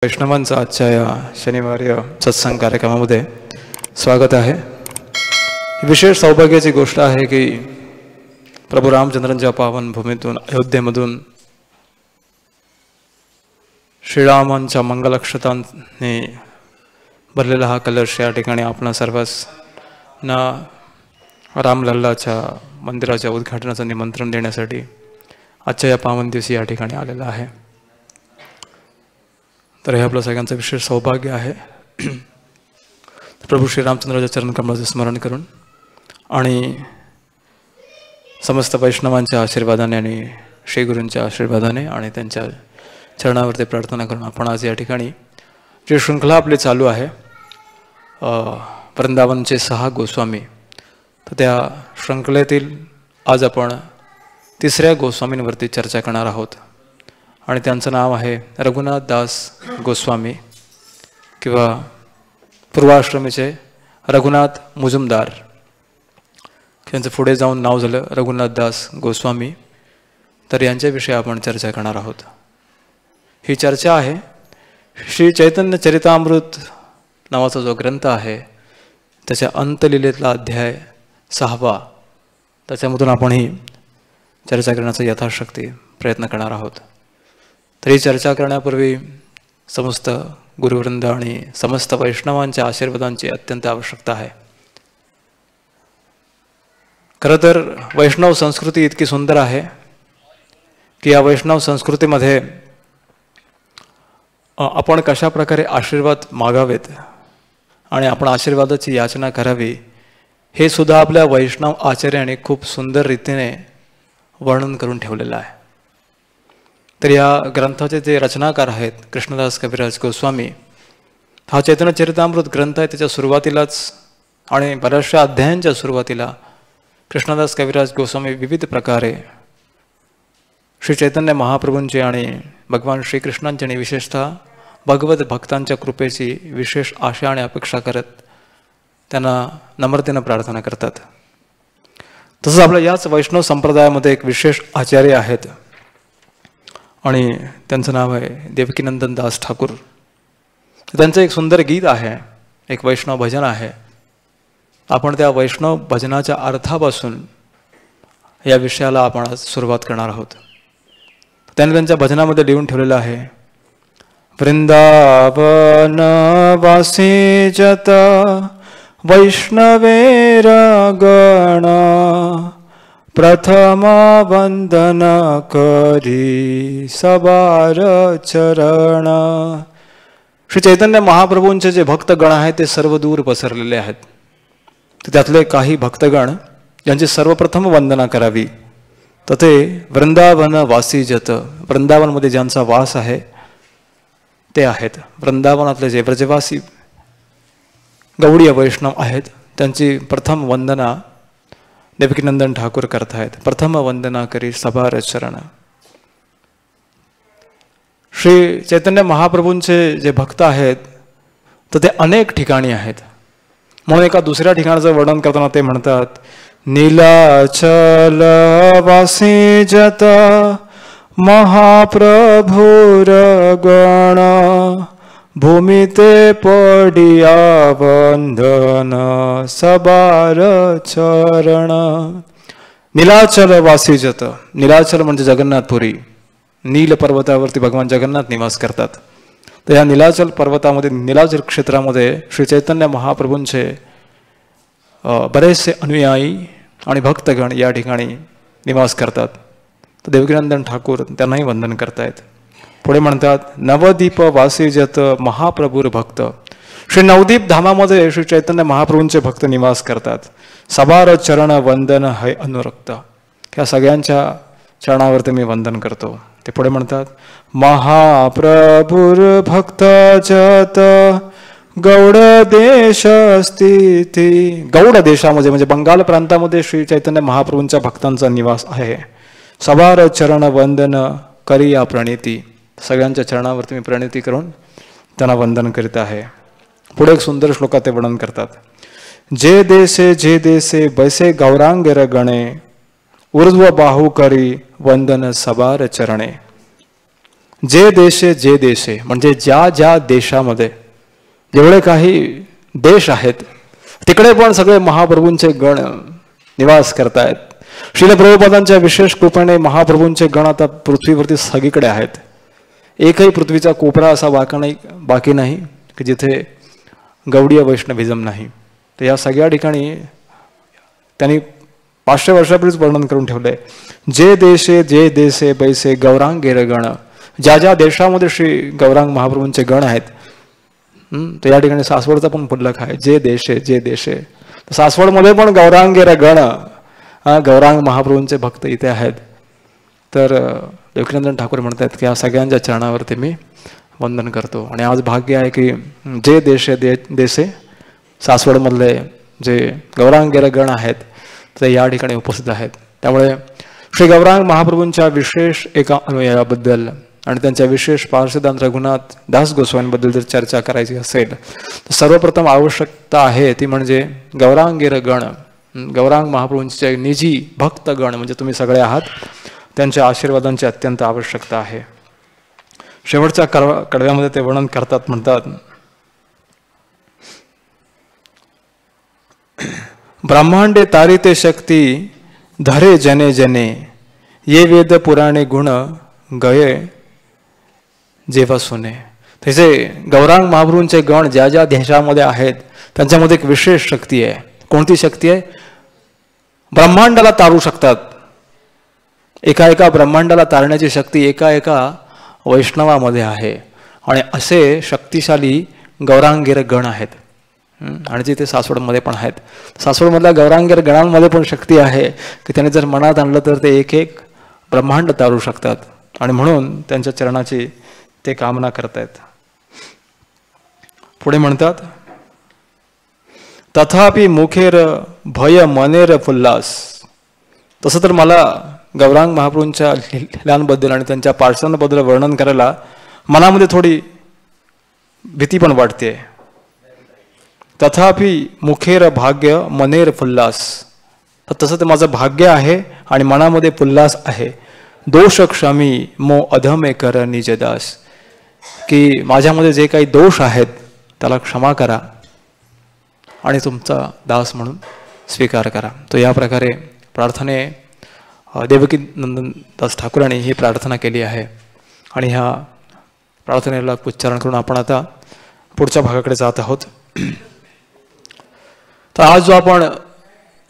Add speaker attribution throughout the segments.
Speaker 1: वैष्णवांचा आजच्या या शनिवारी सत्संग कार्यक्रमामध्ये स्वागत आहे। विशेष सौभाग्याची गोष्ट आहे की प्रभू रामचंद्रांच्या पावन भूमीतून अयोध्येमधून श्रीरामांच्या मंगलाक्षतांनी भरलेला हा कलश या ठिकाणी आपणा सर्वांना रामलल्लाच्या मंदिराच्या उद्घाटनाचं निमंत्रण देण्यासाठी आजच्या या पावन दिवशी या ठिकाणी आलेला आहे। तर हे आपल्या सगळ्यांचं विशेष सौभाग्य आहे। प्रभू श्री रामचंद्राच्या चरणकमलाचे स्मरण करून आणि समस्त वैष्णवांच्या आशीर्वादाने आणि श्री गुरूंच्या आशीर्वादाने आणि त्यांच्या चरणावरती प्रार्थना करून आपण आज या ठिकाणी जी शृंखला आपली चालू आहे वृंदावनचे 6 गोस्वामी, तर त्या शृंखलेतील आज आपण 3ऱ्या गोस्वामींवरती चर्चा करणार आहोत आणि त्यांचं नाव आहे रघुनाथ दास गोस्वामी किंवा पूर्वाश्रमीचे रघुनाथ मुजुमदार। त्यांचं पुढे जाऊन नाव झालं रघुनाथ दास गोस्वामी। तर यांच्याविषयी आपण चर्चा करणार आहोत। ही चर्चा आहे श्री चैतन्य चरितामृत नावाचा जो ग्रंथ आहे त्याच्या अंतलीलेतला अध्याय 6वा, त्याच्यामधून आपण ही चर्चा करण्याचा यथाशक्ती प्रयत्न करणार आहोत। तर ही चर्चा करण्यापूर्वी समस्त गुरुवृंद आणि समस्त वैष्णवांच्या आशीर्वादांची अत्यंत आवश्यकता आहे। खरं तर वैष्णव संस्कृती इतकी सुंदर आहे की या वैष्णव संस्कृतीमध्ये आपण कशा प्रकारे आशीर्वाद मागावेत आणि आपण आशीर्वादाची याचना करावी हे सुद्धा आपल्या वैष्णव आचार्याने खूप सुंदर रीतीने वर्णन करून ठेवलेलं आहे। तर या ग्रंथाचे जे रचनाकार आहेत कृष्णदास कविराज गोस्वामी, हा चैतन्य चरितामृत ग्रंथ आहे। त्याच्या सुरुवातीलाच आणि बऱ्याचशा अध्यायांच्या सुरुवातीला कृष्णदास कविराज गोस्वामी विविध प्रकारे श्री चैतन्य महाप्रभूंची आणि भगवान श्रीकृष्णांची आणि विशेषतः भगवत भक्तांच्या कृपेची विशेष आशा आणि अपेक्षा करत त्यांना नम्रतेनं प्रार्थना करतात। तसंच आपल्या याच वैष्णव संप्रदायामध्ये एक विशेष आचार्य आहेत आणि त्यांचं नाव आहे देवकीनंदन दास ठाकूर। त्यांचं एक सुंदर गीत आहे, एक वैष्णव भजन आहे। आपण त्या वैष्णव भजनाच्या अर्थापासून या विषयाला आपण आज सुरुवात करणार आहोत। त्यांनी त्यांच्या भजनामध्ये लिहून ठेवलेलं आहे, वृंदावन वासी जत वैष्णवेर गण प्रथम वंदन करी सबार चरण। श्री चैतन्य महाप्रभूंचे जे भक्तगण आहेत ते सर्व दूर पसरलेले आहेत। त्यातले काही भक्तगण यांची सर्वप्रथम वंदना करावी तर ते वृंदावन वासी जत, वृंदावनमध्ये ज्यांचा वास आहे ते आहेत। वृंदावनातले जे व्रजवासी गौडीय वैष्णव आहेत त्यांची प्रथम वंदना देवकीनंदन ठाकूर करतायत। प्रथम वंदना करी सबार चरण। श्री चैतन्य महाप्रभूंचे जे भक्त आहेत तर ते अनेक ठिकाणी आहेत। म्हणून एका दुसऱ्या ठिकाणाचं वर्णन करताना ते म्हणतात, नीलाचल वासी जत महाप्रभुर गण भूमिते पडिया वंदन सबार चरण। नीलाचल वासी जत, नीलाचल म्हणजे जगन्नाथपुरी, नील पर्वतावरती भगवान जगन्नाथ निवास करतात। तर या नीलाचल पर्वतामध्ये, नीलाचल क्षेत्रामध्ये श्री चैतन्य महाप्रभूंचे बरेचसे अनुयायी आणि भक्तगण या ठिकाणी निवास करतात। तर देवकीनंदन ठाकूर त्यांनाही वंदन करतायत। पुढे म्हणतात, नवदीप वासी जत महाप्रभूर भक्त। श्री नवदीप धामामध्ये श्री चैतन्य महाप्रभूंचे भक्त निवास करतात। सबार चरण वंदन है अनुरक्त, ह्या सगळ्यांच्या चरणावरती मी वंदन करतो। ते पुढे म्हणतात, महाप्रभूर भक्त जत गौड देश स्थिती। गौड देशामध्ये म्हणजे बंगाल प्रांतामध्ये श्री चैतन्य महाप्रभूंच्या भक्तांचा निवास आहे। सबार चरण वंदन करिया प्रणिती, सगळ्यांच्या चरणावरती मी प्रणिती करून त्यांना वंदन करीत आहे। पुढे एक सुंदर श्लोकात ते वर्णन करतात, जे देसे बैसे गौरांगर गणे ऊर्ध्व बाहू करी वंदन सबार चरणे। जे देशे म्हणजे ज्या ज्या देशामध्ये जेवढे काही देश आहेत तिकडे पण सगळे महाप्रभूंचे गण निवास करतायत. श्रील प्रभुपादांच्या विशेष कृपेने महाप्रभूंचे गण आता पृथ्वीवरती सगळीकडे आहेत. एकही पृथ्वीचा कोपरा असा बाकी नाही की जिथे गौडीय वैष्णविझम नाही. तर या सगळ्या ठिकाणी त्यांनी 500 वर्षापूर्वीच वर्णन करून ठेवलंय. जे देशे बैसे गौरांगेर गण. ज्या ज्या देशामध्ये श्री गौरांग महाप्रभूंचे गण आहेत, तर या ठिकाणी सासवडचा पण उल्लेख आहे. जे देशे सासवडमध्ये पण गौरांगेर गण, गौरांग महाप्रभूंचे भक्त इथे आहेत. तर देवकीनंदन ठाकूर म्हणतात की या सगळ्यांच्या चरणावरती मी वंदन करतो. आणि आज भाग्य आहे की जे देशे सासवडमधले जे गौरांगेर गण आहेत ते या ठिकाणी उपस्थित आहेत. त्यामुळे श्री गौरांग महाप्रभूंच्या विशेष एका अनुयायाबद्दल आणि त्यांच्या विशेष पार्षदांत रघुनाथ दास गोस्वामींबद्दल जर चर्चा करायची असेल तर सर्वप्रथम आवश्यकता आहे ती म्हणजे गौरांगेर गण, गौरांग महाप्रभूंचे निजी भक्त गण म्हणजे तुम्ही सगळे आहात, त्यांच्या आशीर्वादांची अत्यंत आवश्यकता आहे. शेवटच्या कडव्यामध्ये ते वर्णन करतात, म्हणतात ब्रह्मांडे तारिते शक्ती धरे जने जने ये वेद पुराणे गुण गये जेव्हा सुने. तसे गौरांग महाप्रभूंचे गण ज्या ज्या देशामध्ये आहेत त्यांच्यामध्ये एक विशेष शक्ती आहे. कोणती शक्ती आहे? ब्रह्मांडाला तारू शकतात. एका ब्रह्मांडाला तारण्याची शक्ती एका वैष्णवामध्ये आहे. आणि असे शक्तिशाली गौरांगेर गण आहेत. आणि जे ते सासवडमध्ये पण आहेत. सासवडमधल्या गौरांगेर गणांमध्ये पण शक्ती आहे की त्याने जर मनात आणलं तर ते एक ब्रह्मांड तारू शकतात. आणि म्हणून त्यांच्या चरणाची ते कामना करतायत. पुढे म्हणतात तथापि मुखेर भय मनेर फुल्लास. तसं तर मला गौरांग महाप्रभूंच्या लीलांबद्दल आणि त्यांच्या पार्षदांबद्दल वर्णन करायला मनामध्ये थोडी भीती पण वाटते. तथापि मुखेर भाग्य मनेर फुल्लास. तसं ते माझं भाग्य आहे आणि मनामध्ये फुल्लास आहे. दोष क्षमी मो अधमे कर निजदास. की माझ्यामध्ये जे काही दोष आहेत त्याला क्षमा करा आणि तुमचा दास म्हणून स्वीकार करा. तो या प्रकारे प्रार्थने देवकी नंदन दास ठाकूरांनी ही प्रार्थना केली आहे. आणि ह्या प्रार्थनेला उच्चारण करून आपण आता पुढच्या भागाकडे जात आहोत. तर आज जो आपण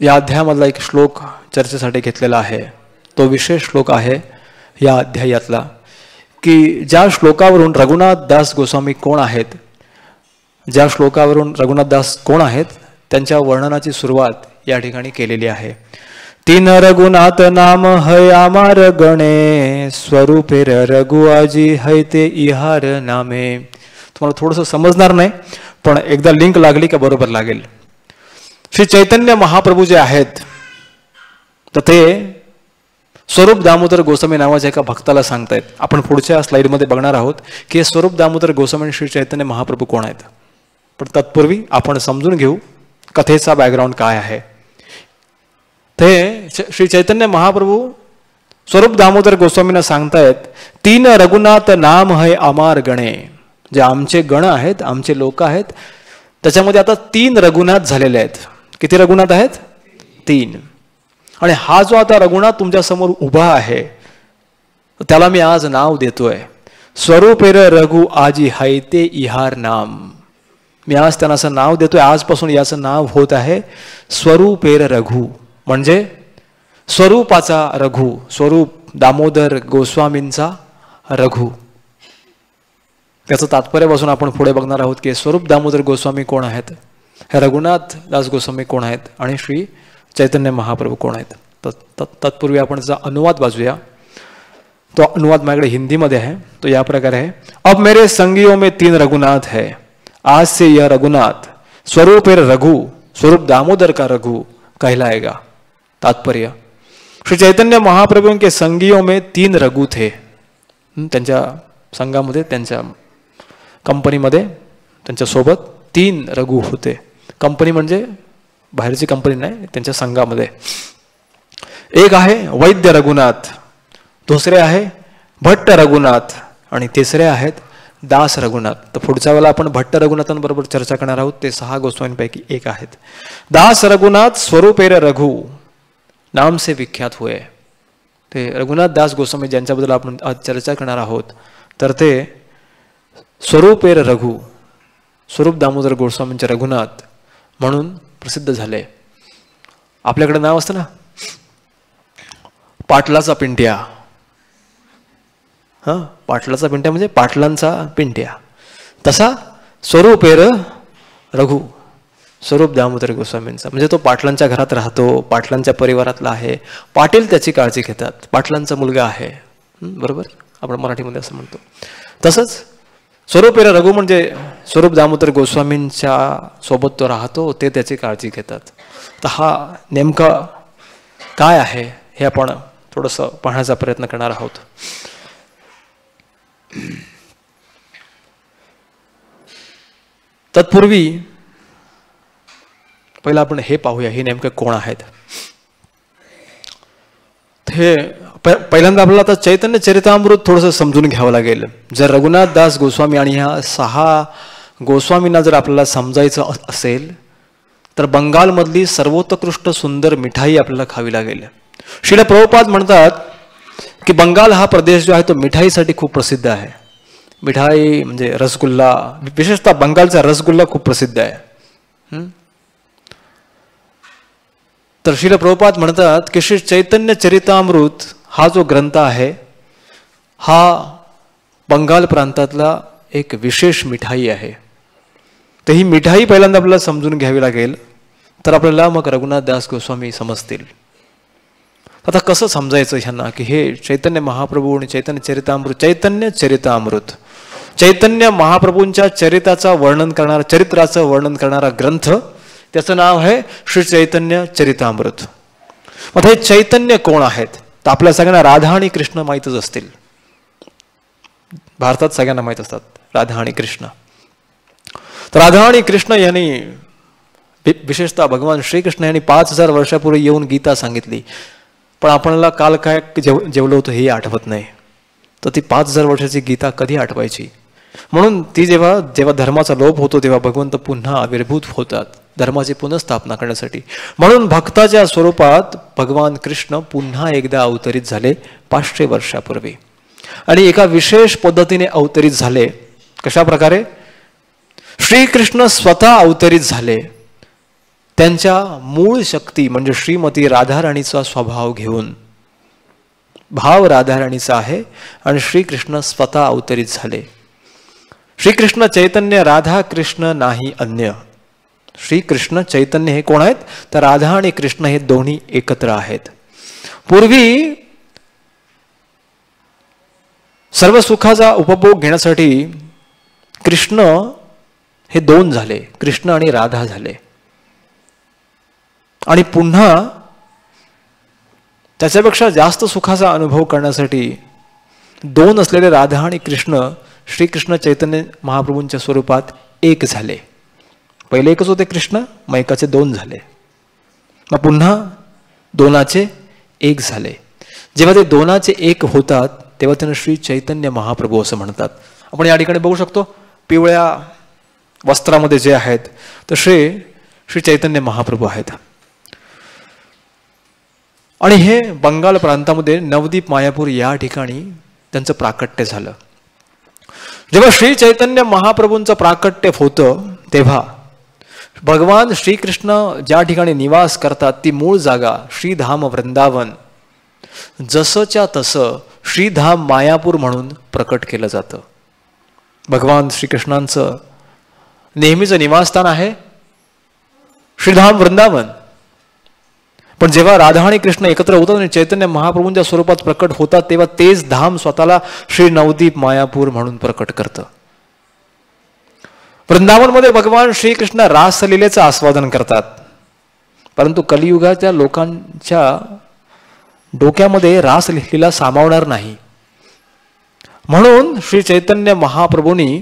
Speaker 1: या अध्यायामधला एक श्लोक चर्चेसाठी घेतलेला आहे तो विशेष श्लोक आहे या अध्यायातला, की ज्या श्लोकावरून रघुनाथ दास गोस्वामी कोण आहेत, ज्या श्लोकावरून रघुनाथ दास कोण आहेत त्यांच्या वर्णनाची सुरुवात या ठिकाणी केलेली आहे. तीन रघुनाथ नाम है आमार गणे स्वरूपे रघु आजी है ते इहार नामे. तुम्हाला थोडंसं समजणार नाही पण एकदा लिंक लागली का बरोबर लागेल. श्री चैतन्य महाप्रभू जे आहेत तर ते स्वरूप दामोदर गोस्वामी नावाच्या एका भक्ताला सांगतायत. आपण पुढच्या स्लाइडमध्ये बघणार आहोत की स्वरूप दामोदर गोस्वामी श्री चैतन्य महाप्रभू कोण आहेत. पण तत्पूर्वी आपण समजून घेऊ कथेचा बॅकग्राऊंड काय आहे. ते श्री चैतन्य महाप्रभू स्वरूप दामोदर गोस्वामींना सांगतायत तीन रघुनाथ नाम है अमार गणे. जे आमचे गण आहेत, आमचे लोक आहेत, त्याच्यामध्ये आता 3 रघुनाथ झालेले आहेत. किती रघुनाथ आहेत? 3. आणि हा जो आता रघुनाथ तुमच्या समोर उभा आहे त्याला मी आज नाव देतोय स्वरूपेर रघु आजी हैते इहार नाम. मी आज त्यांना असं नाव देतोय. आजपासून याचं नाव होत आहे स्वरूपेर रघु. म्हणजे स्वरूपाचा रघु, स्वरूप दामोदर गोस्वामींचा रघु. त्याचं तात्पर्यापासून आपण पुढे बघणार आहोत की स्वरूप दामोदर गोस्वामी कोण आहेत, हे रघुनाथ दास गोस्वामी कोण आहेत आणि श्री चैतन्य महाप्रभू कोण आहेत. तत्पूर्वी आपण त्याचा अनुवाद वाचूया. तो अनुवाद माझ्याकडे हिंदीमध्ये आहे. तो या प्रकारे आहे. अब मेरे संगियों में 3 रघुनाथ है. आज से यह रघुनाथ स्वरूपेर रघु, स्वरूप दामोदर का रघु कहलाएगा. तात्पर्य, श्री चैतन्य महाप्रभु के संगियों में 3 रघु थे. त्यांच्या संघामध्ये, त्यांच्या कंपनीमध्ये त्यांच्या सोबत 3 रघु होते. कंपनी म्हणजे बाहेरची कंपनी नाही, त्यांच्या संघामध्ये. एक आहे वैद्य रघुनाथ, दुसरे आहे भट्ट रघुनाथ आणि तिसरे आहेत दास रघुनाथ. तर पुढच्या वेळेला आपण भट्ट रघुनाथांबरोबर चर्चा करणार आहोत. ते 6 गोस्वामींपैकी एक आहेत. दास रघुनाथ स्वरूपेर रघु नाम से विख्यात हुए. ते रघुनाथ दास गोस्वामी ज्यांच्याबद्दल आपण आज चर्चा करणार आहोत, तर ते स्वरूपेर रघु, स्वरूप दामोदर गोस्वामींचे रघुनाथ म्हणून प्रसिद्ध झाले. आपल्याकडे नाव असतं ना, पाटलाचा पिंट्या. पाटलाचा पिंट्या म्हणजे पाटलांचा पिंट्या. तसा स्वरूपेर रघु, स्वरूप दामोदर गोस्वामींचा म्हणजे तो पाटलांच्या घरात राहतो, पाटलांच्या परिवारातला आहे. पाटील त्याची काळजी घेतात, पाटलांचा मुलगा आहे. बरोबर, आपण मराठीमध्ये असं म्हणतो. तसंच स्वरूपेर रघु म्हणजे स्वरूप दामोदर गोस्वामींच्या सोबत तो राहतो, ते त्याची काळजी घेतात. तर हा नेमका काय आहे हे आपण थोडंसं पाहण्याचा प्रयत्न करणार आहोत. तत्पूर्वी पहिला आपण हे पाहूया, हे नेमके कोण आहेत. हे पहिल्यांदा आपल्याला आता चैतन्य चरितामृत थोडंसं समजून घ्यावं लागेल. जर रघुनाथ दास गोस्वामी आणि ह्या 6 गोस्वामींना जर आपल्याला समजायचं असेल तर बंगालमधली सर्वोत्कृष्ट सुंदर मिठाई आपल्याला खावी लागेल. श्रील प्रभुपाद म्हणतात की बंगाल हा प्रदेश जो आहे तो मिठाईसाठी खूप प्रसिद्ध आहे. मिठाई म्हणजे रसगुल्ला, विशेषतः बंगालचा रसगुल्ला खूप प्रसिद्ध आहे. तर श्रील प्रभुपाद म्हणतात की श्री चैतन्य चरितामृत हा जो ग्रंथ आहे हा बंगाल प्रांतातला एक विशेष मिठाई आहे. तर ही मिठाई पहिल्यांदा आपल्याला समजून घ्यावी लागेल, तर आपल्याला मग रघुनाथ दास गोस्वामी समजतील. आता कसं समजायचं ह्यांना की हे चैतन्य महाप्रभू आणि चैतन्य चरितामृत, चैतन्य चरितामृत, चैतन्य महाप्रभूंच्या चरित्राचं वर्णन करणारा ग्रंथ, त्याचं नाव आहे श्री चैतन्य चरितामृत. मग हे चैतन्य कोण आहेत? तर आपल्या सगळ्यांना राधा आणि कृष्ण माहीतच असतील. भारतात सगळ्यांना माहीत असतात राधा आणि कृष्ण. तर राधा आणि कृष्ण यांनी विशेषतः भगवान श्रीकृष्ण यांनी 5000 वर्षापूर्वी येऊन गीता सांगितली. पण आपल्याला काल काय जेवलं होतं हे आठवत नाही. तर ती 5000 वर्षाची गीता कधी आठवायची? म्हणून ती जेव्हा धर्माचा लोप होतो तेव्हा भगवंत पुन्हा आविर्भूत होतात धर्माची पुनर्स्थापना करण्यासाठी. म्हणून भक्ताच्या स्वरूपात भगवान कृष्ण पुन्हा एकदा अवतरित झाले 500 वर्षापूर्वी. आणि एका विशेष पद्धतीने अवतरित झाले. कशा प्रकारे? श्रीकृष्ण स्वतः अवतरित झाले. त्यांच्या मूळ शक्ती म्हणजे श्रीमती राधाराणीचा स्वभाव घेऊन. भाव राधाराणीचा आहे आणि श्रीकृष्ण स्वतः अवतरित झाले. श्रीकृष्ण चैतन्य राधा कृष्ण नाही अन्य. श्रीकृष्ण चैतन्य हे कोण आहेत? तर राधा आणि कृष्ण हे दोन्ही एकत्र आहेत. पूर्वी सर्व सुखाचा उपभोग घेण्यासाठी कृष्ण हे 2 झाले, कृष्ण आणि राधा झाले. आणि पुन्हा त्याच्यापेक्षा जास्त सुखाचा अनुभव करण्यासाठी 2 असलेले राधा आणि कृष्ण श्रीकृष्ण चैतन्य महाप्रभूंच्या स्वरूपात एक झाले. पहिले एकच होते कृष्ण, मग एकाचे 2 झाले, मग पुन्हा 2चे 1 झाले. जेव्हा ते 2चे 1 होतात तेव्हा त्यांना श्री चैतन्य महाप्रभू असं म्हणतात. आपण या ठिकाणी बघू शकतो पिवळ्या वस्त्रामध्ये जे आहेत तर श्री चैतन्य महाप्रभू आहेत. आणि हे बंगाल प्रांतामध्ये नवदीप मायापूर या ठिकाणी त्यांचं प्राकट्य झालं. जेव्हा श्री चैतन्य महाप्रभूंचं प्राकट्य होतं तेव्हा भगवान श्रीकृष्ण ज्या ठिकाणी निवास करतात ती मूळ जागा श्रीधाम वृंदावन जसंच्या तसं श्रीधाम मायापूर म्हणून प्रकट केलं जातं. भगवान श्रीकृष्णांचं नेहमीचं निवासस्थान आहे श्रीधाम वृंदावन. पण जेव्हा राधा आणि कृष्ण एकत्र होतात आणि चैतन्य महाप्रभूंच्या स्वरूपात प्रकट होतात तेव्हा तेच धाम स्वतःला श्री नवदीप मायापूर म्हणून प्रकट करतं. वृंदावनमध्ये भगवान श्रीकृष्ण रासलीलेचं आस्वादन करतात. परंतु कलियुगाच्या लोकांच्या डोक्यामध्ये रासलीला सामावणार नाही. म्हणून श्री चैतन्य महाप्रभूंनी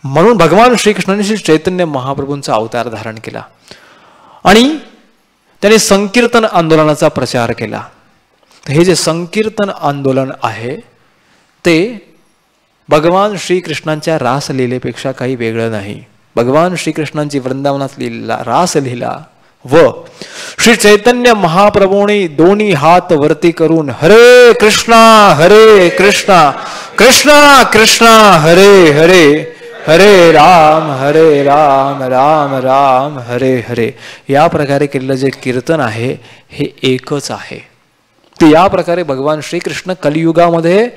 Speaker 1: म्हणून भगवान श्रीकृष्णाने श्री चैतन्य महाप्रभूंचा अवतार धारण केला आणि त्याने संकीर्तन आंदोलनाचा प्रचार केला. हे जे संकीर्तन आंदोलन आहे ते भगवान श्रीकृष्णांच्या रासलीलेपेक्षा काही वेगळं नाही. भगवान श्रीकृष्णांची वृंदावनातली रासलीला व श्री चैतन्य महाप्रभूंनी दोन्ही हात वरती करून हरे कृष्णा कृष्णा कृष्णा हरे हरे हरे राम राम राम हरे हरे या प्रकारे केलेलं जे कीर्तन आहे हे एकच आहे. ते या प्रकारे भगवान श्रीकृष्ण कलियुगामध्ये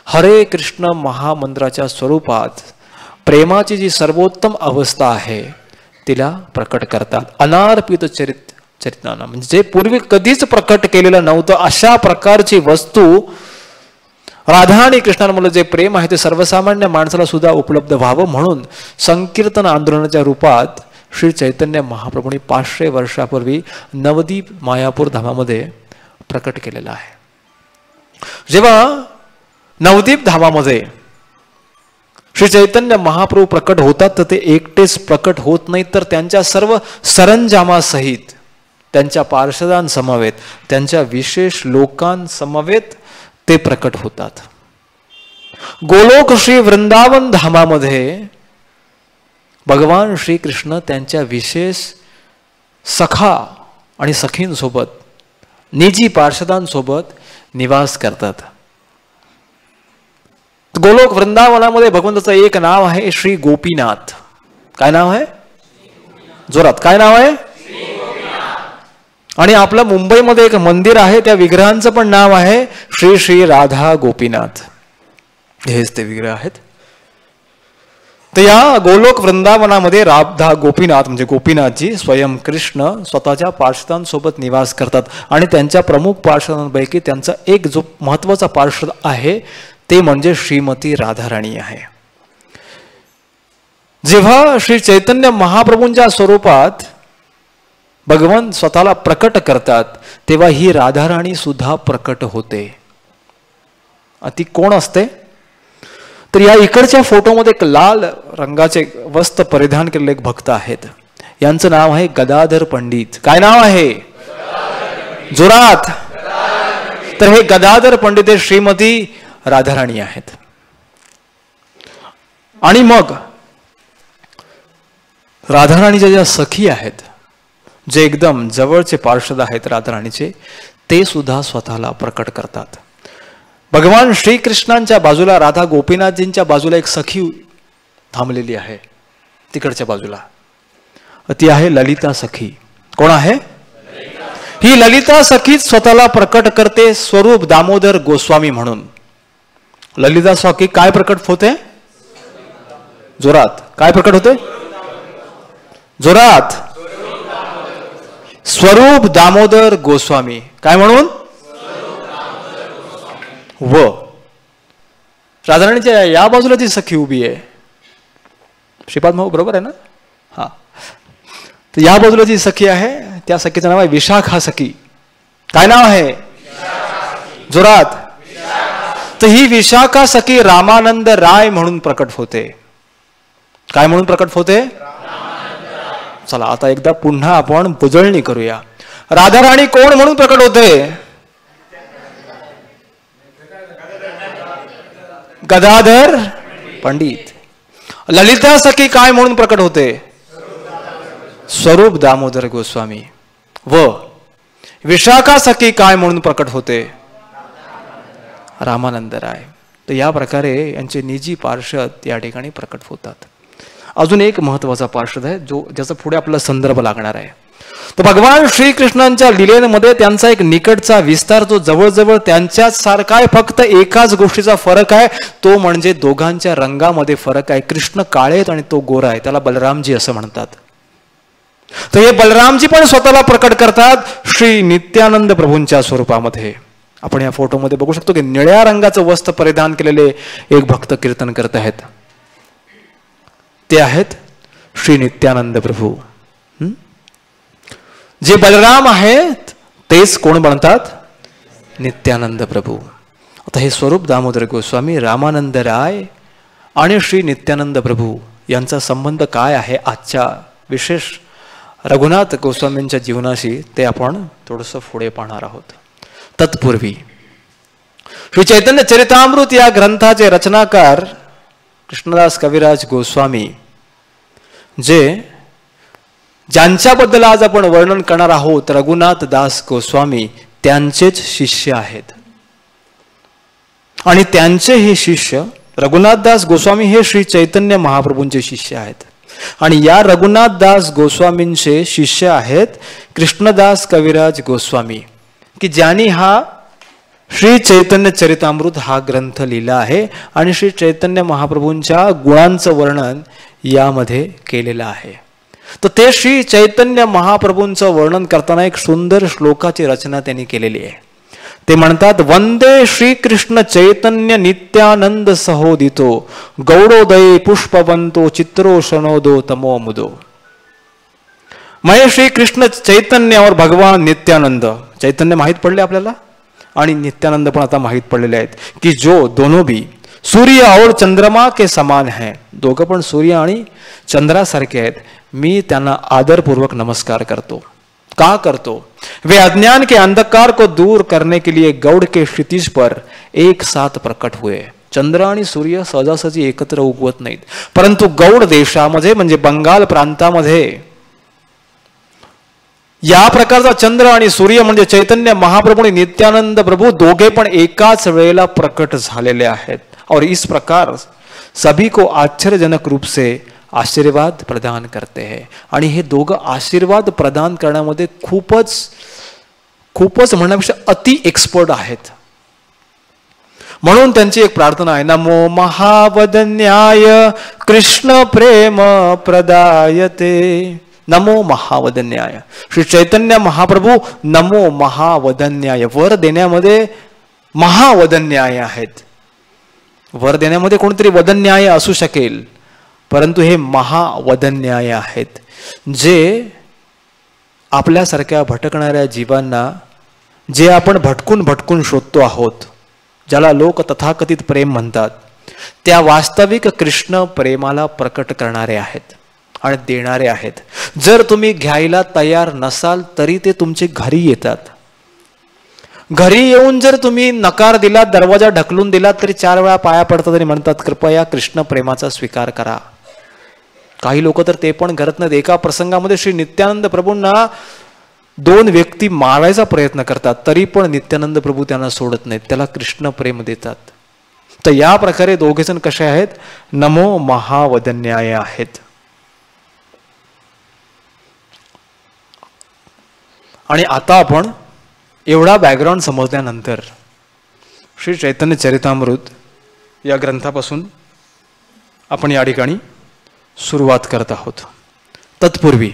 Speaker 1: हरे कृष्ण महामंत्राच्या स्वरूपात प्रेमाची जी सर्वोत्तम अवस्था आहे तिला प्रकट करतात. अनार्पित चरित्रानं म्हणजे जे पूर्वी कधीच प्रकट केलेलं नव्हतं अशा प्रकारची वस्तू राधा आणि कृष्णांमुळे जे प्रेम आहे ते सर्वसामान्य माणसाला सुद्धा उपलब्ध व्हावं म्हणून संकीर्तन आंदोलनाच्या रूपात श्री चैतन्य महाप्रभूंनी 500 वर्षापूर्वी नवदीप मायापूर धामामध्ये प्रकट केलेला आहे. जेव्हा नवदीप धामामध्ये श्री चैतन्य महाप्रभू प्रकट होतात तर ते एकटेच प्रकट होत नाहीत तर त्यांच्या सर्व सरंजामासहित त्यांच्या पार्षदांसमवेत त्यांच्या विशेष लोकांसमवेत ते प्रकट होतात. गोलोक श्री वृंदावन धामामध्ये भगवान श्रीकृष्ण त्यांच्या विशेष सखा आणि सखींसोबत निजी पार्षदांसोबत निवास करतात. गोलोक वृंदावनामध्ये भगवंताचं एक नाव आहे श्री गोपीनाथ. काय नाव आहे? जोरात काय नाव आहे? आणि आपलं मुंबईमध्ये एक मंदिर आहे त्या विग्रहांचं पण नाव आहे श्री श्री राधा गोपीनाथ. हेच ते विग्रह आहेत. तर या गोलोक वृंदावनामध्ये राधा गोपीनाथ म्हणजे गोपीनाथजी स्वयं कृष्ण स्वतःच्या पार्षदांसोबत निवास करतात आणि त्यांच्या प्रमुख पार्षदांपैकी त्यांचा एक जो महत्वाचा पार्षद आहे ते म्हणजे श्रीमती राधाराणी आहे. जेव्हा श्री चैतन्य महाप्रभूंच्या स्वरूपात भगवान स्वतःला प्रकट करतात तेव्हा ही राधाराणी सुद्धा प्रकट होते. ती कोण असते? तर या इकडच्या फोटोमध्ये एक लाल रंगाचे वस्त्र परिधान केलेले एक भक्त आहेत. यांचं नाव आहे गदाधर पंडित. काय नाव आहे? जोरात. तर हे गदाधर पंडित हे श्रीमती राधाराणी आहेत. आणि मग राधाराणीच्या ज्या सखी आहेत जे एकदम जवळचे पार्षद आहेत राधाराणीचे ते सुद्धा स्वतःला प्रकट करतात. भगवान श्रीकृष्णांच्या बाजूला राधा गोपीनाथजींच्या बाजूला एक सखी थांबलेली आहे तिकडच्या बाजूला. ती आहे ललिता सखी. कोण आहे? ही ललिता सखीच स्वतःला प्रकट करते स्वरूप दामोदर गोस्वामी म्हणून. ललिता सखी काय प्रकट होते? जोरात. काय प्रकट होते? जोरात. स्वरूप दामोदर गोस्वामी. काय म्हणून? व राधाराणीच्या या बाजूला जी सखी उभी आहे श्रीपाद भाऊ बरोबर आहे ना? हा. तर या बाजूला जी सखी आहे त्या सखीचं नाव आहे विशाखा सखी. काय नाव आहे? जोरात. तर ही विशाखा सखी रामानंद राय म्हणून प्रकट होते. काय म्हणून प्रकट होते? चला आता एकदा पुन्हा आपण पुजळणी करूया. राधाराणी कोण म्हणून प्रकट होते? गदाधर पंडित. ललिता सखी काय म्हणून प्रकट होते? स्वरूप दामोदर गोस्वामी. व विशाखा सखी काय म्हणून प्रकट होते? रामानंद राय. तर या प्रकारे यांचे निजी पार्षद या ठिकाणी प्रकट होतात. अजून एक महत्वाचा पार्षद आहे ज्याचा पुढे आपला संदर्भ लागणार आहे. तर भगवान श्रीकृष्णांच्या लीलेमध्ये त्यांचा एक निकटचा विस्तार जो जवळजवळ त्यांच्याच सारखा आहे. फक्त एकाच गोष्टीचा फरक आहे तो म्हणजे दोघांच्या रंगामध्ये फरक आहे. कृष्ण काळे आहेत आणि तो गोरा आहे. त्याला बलरामजी असं म्हणतात. तर हे बलरामजी पण स्वतःला प्रकट करतात श्री नित्यानंद प्रभूंच्या स्वरूपामध्ये. आपण या फोटोमध्ये बघू शकतो की निळ्या रंगाचं वस्त्र परिधान केलेले एक भक्त कीर्तन करत आहेत. ते आहेत श्री नित्यानंद प्रभू. जे बलराम आहेत तेच कोण बनतात? नित्यानंद प्रभू. आता हे स्वरूप दामोदर गोस्वामी, रामानंद राय आणि श्री नित्यानंद प्रभू यांचा संबंध काय आहे आजच्या विशेष रघुनाथ गोस्वामींच्या जीवनाशी ते आपण थोडंसं पुढे पाहणार आहोत. तत्पूर्वी श्री चैतन्य चरितामृत या ग्रंथाचे रचनाकार कृष्णदास कविराज गोस्वामी ज्यांच्याबद्दल आज आपण वर्णन करणार आहोत, रघुनाथ दास गोस्वामी त्यांचेच शिष्य आहेत. आणि त्यांचे हे शिष्य रघुनाथ दास गोस्वामी हे श्री चैतन्य महाप्रभूंचे शिष्य आहेत. आणि या रघुनाथ दास गोस्वामींचे शिष्य आहेत कृष्णदास कविराज गोस्वामी, की ज्यांनी हा श्री चैतन्य चरितामृत हा ग्रंथ लिहिला आहे आणि श्री चैतन्य महाप्रभूंच्या गुणांचं वर्णन यामध्ये केलेलं आहे. तर ते श्री चैतन्य महाप्रभूंचं वर्णन करताना एक सुंदर श्लोकाची रचना त्यांनी केलेली आहे. ते म्हणतात, वंदे श्रीकृष्ण चैतन्य नित्यानंद सहोदितो गौडोदय पुष्पवंतो चित्रोशनोदो तमोमुदो. मैं श्री कृष्ण चैतन्य और भगवान नित्यानंद, चैतन्य माहित पडले आपल्याला आणि नित्यानंद पण आता माहित पडलेले आहेत, की जो दोनों भी सूर्य और चंद्रमा के समान है, दोघं पण सूर्य आणि चंद्रासारखे आहेत. मी त्यांना आदरपूर्वक नमस्कार करतो. का करतो? वे अज्ञान के अंधकार को दूर करने के लिए गौड़ के क्षितिज पर एक साथ प्रकट हुए. चंद्र आणि सूर्य सहजासहजी एकत्र उगवत नाहीत, परंतु गौड देशामध्ये म्हणजे बंगाल प्रांतामध्ये या प्रकारचा चंद्र आणि सूर्य म्हणजे चैतन्य महाप्रभू आणि नित्यानंद प्रभू दोघे पण एकाच वेळेला प्रकट झालेले आहेत. और इस प्रकार सभी को आश्चर्यजनक रूप से आशीर्वाद प्रदान करते हैं. आणि हे दोघं आशीर्वाद प्रदान करण्यामध्ये खूपच म्हणण्यापेक्षा अति एक्सपर्ट आहेत. म्हणून त्यांची एक प्रार्थना आहे, नमो महावदन्याय कृष्ण प्रेम प्रदायते. नमो महावदन्याय, श्री चैतन्य महाप्रभू नमो महावदन्याय. वर देण्यामध्ये महावदन्याय आहेत. वर देण्यामध्ये कोणतरी वदन्याय असू शकेल, परंतु हे महावदन्याय आहेत, जे आपल्यासारख्या भटकणाऱ्या जीवांना, जे आपण भटकून शोधतो आहोत, ज्याला लोक तथाकथित प्रेम म्हणतात, त्या वास्तविक कृष्ण प्रेमाला प्रकट करणारे आहेत आणि देणारे आहेत. जर तुम्ही घ्यायला तयार नसाल तरी ते तुमचे घरी येतात. घरी येऊन जर तुम्ही नकार दिलात, दरवाजा ढकलून दिलात, तरी 4 वेळा पाया पडतात आणि म्हणतात, कृपया कृष्ण प्रेमाचा स्वीकार करा. काही लोक तर ते पण करत नाहीत. एका प्रसंगामध्ये श्री नित्यानंद प्रभूंना 2 व्यक्ती मारायचा प्रयत्न करतात, तरी पण नित्यानंद प्रभू त्यांना सोडत नाहीत, त्याला कृष्ण प्रेम देतात. तर या प्रकारे दोघेजण कसे आहेत? नमो महावदन्याय आहेत. आणि आता आपण एवढा बॅकग्राऊंड समजल्यानंतर श्री चैतन्य चरितामृत या ग्रंथापासून आपण या ठिकाणी सुरुवात करत आहोत. तत्पूर्वी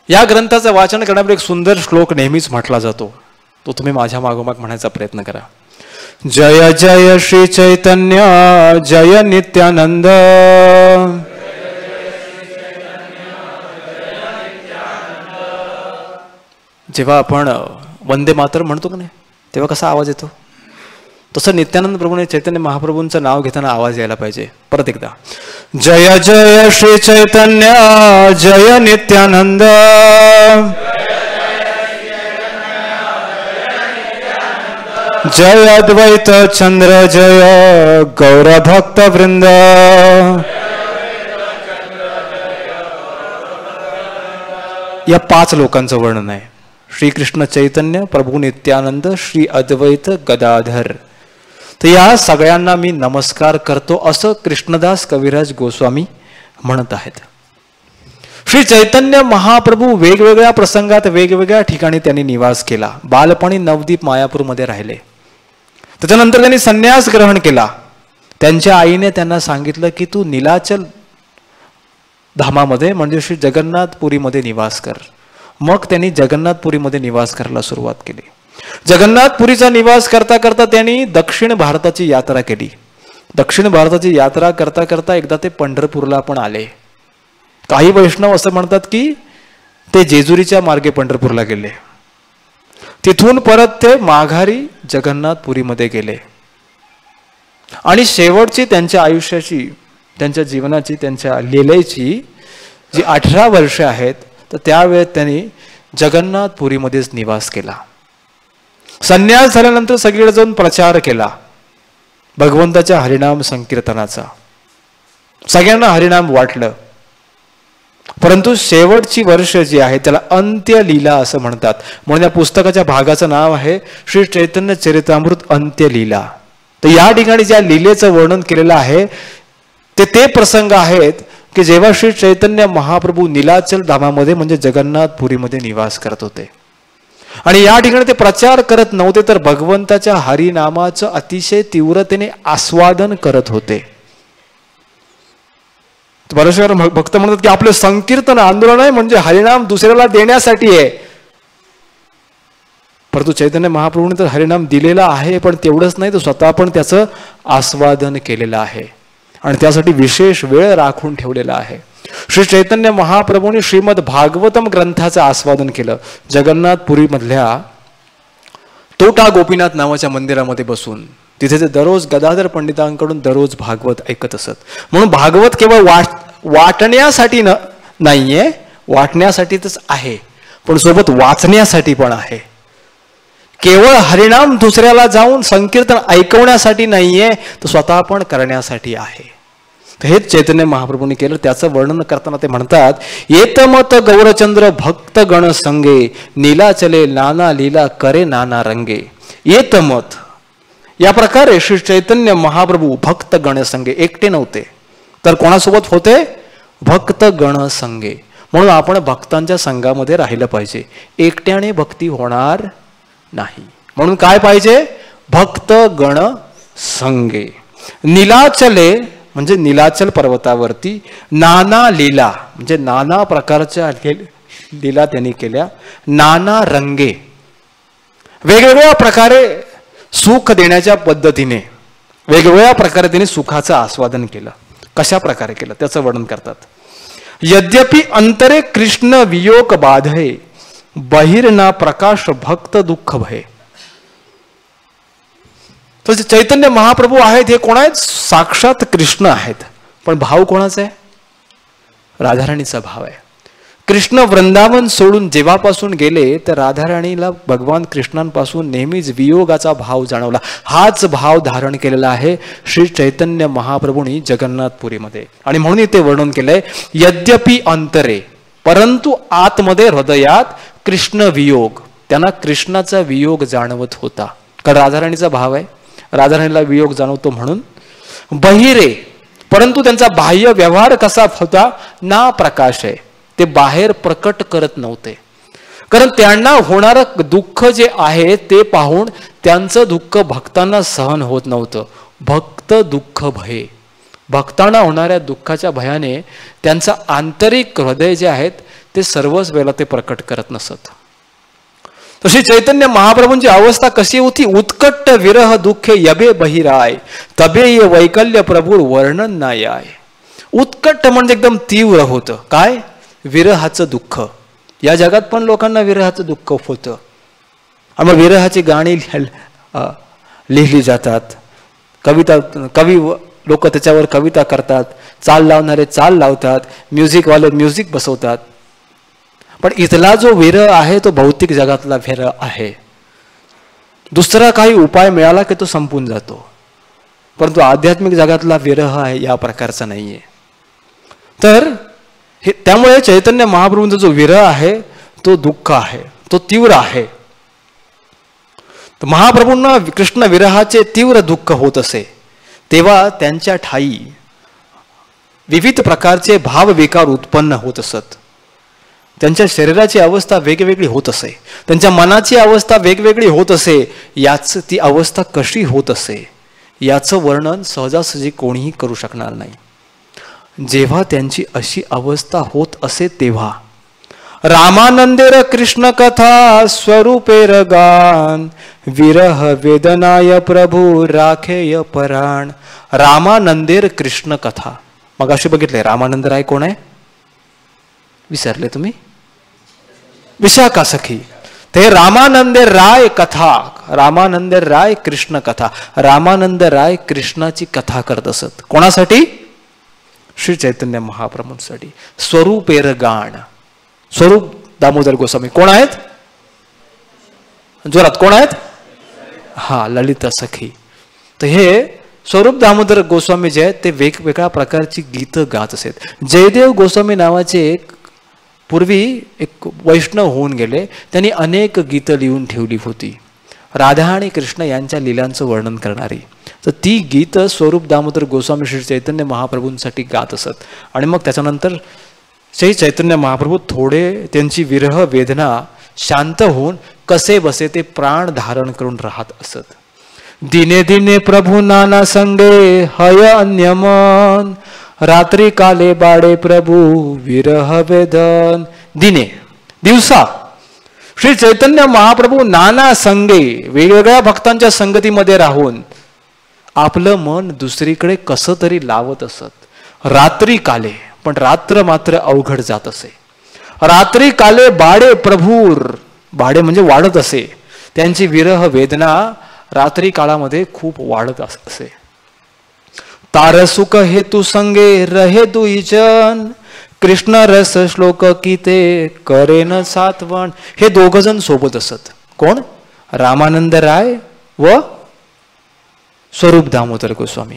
Speaker 1: या ग्रंथाचं वाचन करण्यापूर्वी एक सुंदर श्लोक नेहमीच म्हटला जातो, तो तुम्ही माझ्या मागोमाग म्हणायचा प्रयत्न करा. जय जय श्री चैतन्य जय नित्यानंद, जेव्हा आपण वंदे मातरम म्हणतो की नाही, तेव्हा कसा आवाज येतो, तसं नित्यानंद प्रभूने चैतन्य महाप्रभूंचं नाव घेताना आवाज यायला पाहिजे. परत एकदा, जय जय श्री चैतन्य जय नित्यानंद, जय अद्वैत चंद्र जय गौर भक्त वृंद. या 5 लोकांचं वर्णन आहे. श्रीकृष्ण चैतन्य, प्रभू नित्यानंद, श्री अद्वैत गदाधर. तर या सगळ्यांना मी नमस्कार करतो असं कृष्णदास कविराज गोस्वामी म्हणत आहेत. श्री चैतन्य महाप्रभू वेगवेगळ्या प्रसंगात वेगवेगळ्या ठिकाणी त्यांनी निवास केला. बालपणी नवदीप मायापूरमध्ये राहिले. त्याच्यानंतर त्यांनी संन्यास ग्रहण केला. त्यांच्या आईने त्यांना सांगितलं की तू नीलाचल धामामध्ये म्हणजे श्री जगन्नाथपुरीमध्ये निवास कर. मग त्यांनी जगन्नाथपुरीमध्ये निवास करायला सुरुवात केली. जगन्नाथपुरीचा निवास करता करता त्यांनी दक्षिण भारताची यात्रा केली. दक्षिण भारताची यात्रा करता करता एकदा ते पंढरपूरला पण आले. काही वैष्णव असं म्हणतात की ते जेजुरीच्या मार्गे पंढरपूरला गेले. तिथून परत ते माघारी जगन्नाथपुरीमध्ये गेले. आणि शेवटची त्यांच्या आयुष्याची, त्यांच्या जीवनाची, त्यांच्या लीलेची जी 18 वर्ष आहेत, तर त्यावेळेत त्यांनी जगन्नाथपुरीमध्येच निवास केला. संन्यास झाल्यानंतर सगळीकडे जाऊन प्रचार केला भगवंताच्या हरिनाम संकीर्तनाचा. सगळ्यांना हरिनाम वाटलं. परंतु शेवटची वर्ष जी आहे त्याला अंत्यलीला असं म्हणतात. म्हणून या पुस्तकाच्या भागाचं नाव आहे श्री चैतन्य चरितामृत अंत्यलीला. तर या ठिकाणी ज्या लीलेचं वर्णन केलेलं आहे ते प्रसंग आहेत की जेव्हा श्री चैतन्य महाप्रभू नीलाचल धामामध्ये म्हणजे जगन्नाथपुरीमध्ये निवास करत होते. आणि या ठिकाणी ते प्रचार करत नव्हते, तर भगवंताच्या हरिनामाचं अतिशय तीव्रतेने आस्वादन करत होते. बरेचसे भक्त म्हणतात की आपलं संकीर्तन आंदोलन आहे म्हणजे हरिनाम दुसऱ्याला देण्यासाठी आहे. परंतु चैतन्य महाप्रभूने तर हरिनाम दिलेला आहे, पण तेवढंच नाही तर स्वतः पण त्याचं आस्वादन केलेलं आहे आणि त्यासाठी विशेष वेळ राखून ठेवलेला आहे. श्री चैतन्य महाप्रभूंनी श्रीमद भागवतम ग्रंथाचं आस्वादन केलं. जगन्नाथपुरी मधल्या तोटा गोपीनाथ नावाच्या मंदिरामध्ये बसून तिथे ते दररोज गदाधर पंडितांकडून दररोज भागवत ऐकत असत. म्हणून भागवत केवळ वाटण्यासाठी नाहीये, वाटण्यासाठीच आहे, पण सोबत वाचण्यासाठी पण आहे. केवळ हरिनाम दुसऱ्याला जाऊन संकीर्तन ऐकवण्यासाठी नाहीये, तर स्वतः पण करण्यासाठी आहे. हेच चैतन्य महाप्रभूंनी केलं. त्याचं वर्णन करताना ते म्हणतात, येतमत गौरचंद्र भक्त गण संगे नीलाचले नाना लीला करे नाना रंगे. येतमत या प्रकारे श्री चैतन्य महाप्रभू भक्त गण संगे, एकटे नव्हते तर कोणासोबत होते? भक्त गण संगे. म्हणून आपण भक्तांच्या संघामध्ये राहिलं पाहिजे. एकट्याने भक्ती होणार नाही. म्हणून काय पाहिजे? भक्त गण संगे. नीलाचले म्हणजे नीलाचल पर्वतावरती, नाना लीला म्हणजे नाना प्रकारच्या लीला त्यांनी केल्या. नाना रंगे वेगवेगळ्या प्रकारे सुख देण्याच्या पद्धतीने वेगवेगळ्या प्रकारे त्यांनी सुखाचं आस्वादन केलं. कशा प्रकारे केलं त्याचं वर्णन करतात. यद्यपि अंतरे कृष्ण वियोग बाधे बहिर्ना प्रकाश भक्त दुःख भय. तर चैतन्य महाप्रभू आहेत हे कोण आहेत? साक्षात कृष्ण आहेत. पण भाव कोणाचा आहे? राधाराणीचा भाव आहे. कृष्ण वृंदावन सोडून जेव्हापासून गेले तर राधाराणीला भगवान कृष्णांपासून नेहमीच वियोगाचा भाव जाणवला. हाच भाव धारण केलेला आहे श्री चैतन्य महाप्रभूंनी जगन्नाथपुरीमध्ये. आणि म्हणून ते वर्णन केलंय, यद्यपि अंतरे परंतु आतमध्ये हृदयात कृष्ण वियोग, त्यांना कृष्णाचा वियोग जाणवत होता. कारण राधाराणीचा भाव आहे, राधाराणीला वियोग जाणवतो म्हणून. बहिरे परंतु त्यांचा बाह्य व्यवहार कसा होता? ना प्रकाश आहे, ते बाहेर प्रकट करत नव्हते. कारण त्यांना होणारं दुःख जे आहे ते पाहून त्यांचं दुःख भक्तांना सहन होत नव्हतं. भक्त दुःख भय, भक्तांना होणाऱ्या दुःखाच्या भयाने त्यांचं आंतरिक हृदय जे आहेत ते सर्वच वेळेला ते प्रकट करत नसत. तशी चैतन्य महाप्रभूंची अवस्था कशी होती? उत्कट विरह दुःखे यबे बहिराय तबे ये वैकल्य प्रभू वर्णन नाही आहे. उत्कट म्हणजे एकदम तीव्र होतं. काय? विरहाचं दुःख. या जगात पण लोकांना विरहाचं दुःख होतं. मग विरहाची गाणी लिहिली जातात, कवी लोक त्याच्यावर कविता करतात, चाल लावणारे चाल लावतात, म्युझिकवाले म्युझिक बसवतात. पण इथला जो विरह आहे तो भौतिक जगातला विरह आहे. दुसरा काही उपाय मिळाला की तो संपून जातो. परंतु आध्यात्मिक जगातला विरह आहे या प्रकारचा नाहीये. तर त्यामुळे चैतन्य महाप्रभूंचा जो विरह आहे तो दुःख आहे, तो तीव्र आहे. तर महाप्रभूंना कृष्ण विरहाचे तीव्र दुःख होत असे तेव्हा त्यांच्या ठाई विविध प्रकारचे भावविकार उत्पन्न होत असत. त्यांच्या शरीराची अवस्था वेगवेगळी होत असे, त्यांच्या मनाची अवस्था वेगवेगळी होत असे. ती अवस्था कशी होत असे याचं वर्णन सहजासहजी कोणीही करू शकणार नाही. जेव्हा त्यांची अशी अवस्था होत असे तेव्हा रामानंदेर कृष्ण कथा स्वरूपेर गान विरह वेदनाय प्रभू राखेय पराण. रामानंदेर कृष्ण कथा. मग असे बघितले रामानंद राय कोण आहे? विसरले तुम्ही? विशाखा सखी. ते रामानंद राय कथा, रामानंद राय कृष्ण कथा. रामानंद राय कृष्णाची कथा करत असत. कोणासाठी? श्री चैतन्य महाप्रभूंसाठी. स्वरूपेर गाण. स्वरूप दामोदर गोस्वामी कोण आहेत? जोरात कोण आहेत? हा, ललिता सखी. तर हे स्वरूप दामोदर गोस्वामी जे आहेत ते वेगवेगळ्या प्रकारची गीतं गात असत. जयदेव गोस्वामी नावाचे पूर्वी एक वैष्णव होऊन गेले. त्यांनी अनेक गीतं लिहून ठेवली होती राधा आणि कृष्ण यांच्या लीलांचं वर्णन करणारी. तर ती गीतं स्वरूप दामोदर गोस्वामी श्री चैतन्य महाप्रभूंसाठी गात असत. आणि मग त्याच्यानंतर श्री चैतन्य महाप्रभू थोडे त्यांची विरह वेदना शांत होऊन कसे बसे ते प्राण धारण करून राहत असत. दिने दिने प्रभू नाना संगे हय अन्यमन, रात्री काले बाडे प्रभू विरह वेदन. दिने दिवसा श्री चैतन्य महाप्रभू नाना संगे वेगवेगळ्या भक्तांच्या संगतीमध्ये राहून आपलं मन दुसरीकडे कसं तरी लावत असत. रात्री काले, पण रात्र मात्र अवघड जात असे. रात्री काले बाडे प्रभूर, बाडे म्हणजे वाढत असे. त्यांची विरह वेदना रात्री काळामध्ये खूप वाढत असे. तारसुख हेतू संगे रहे दुईजन, कृष्ण रस श्लोक कीते करेन सातवण. हे दोघ जण सोबत असत. कोण? रामानंद राय व स्वरूप दामोदर गोस्वामी.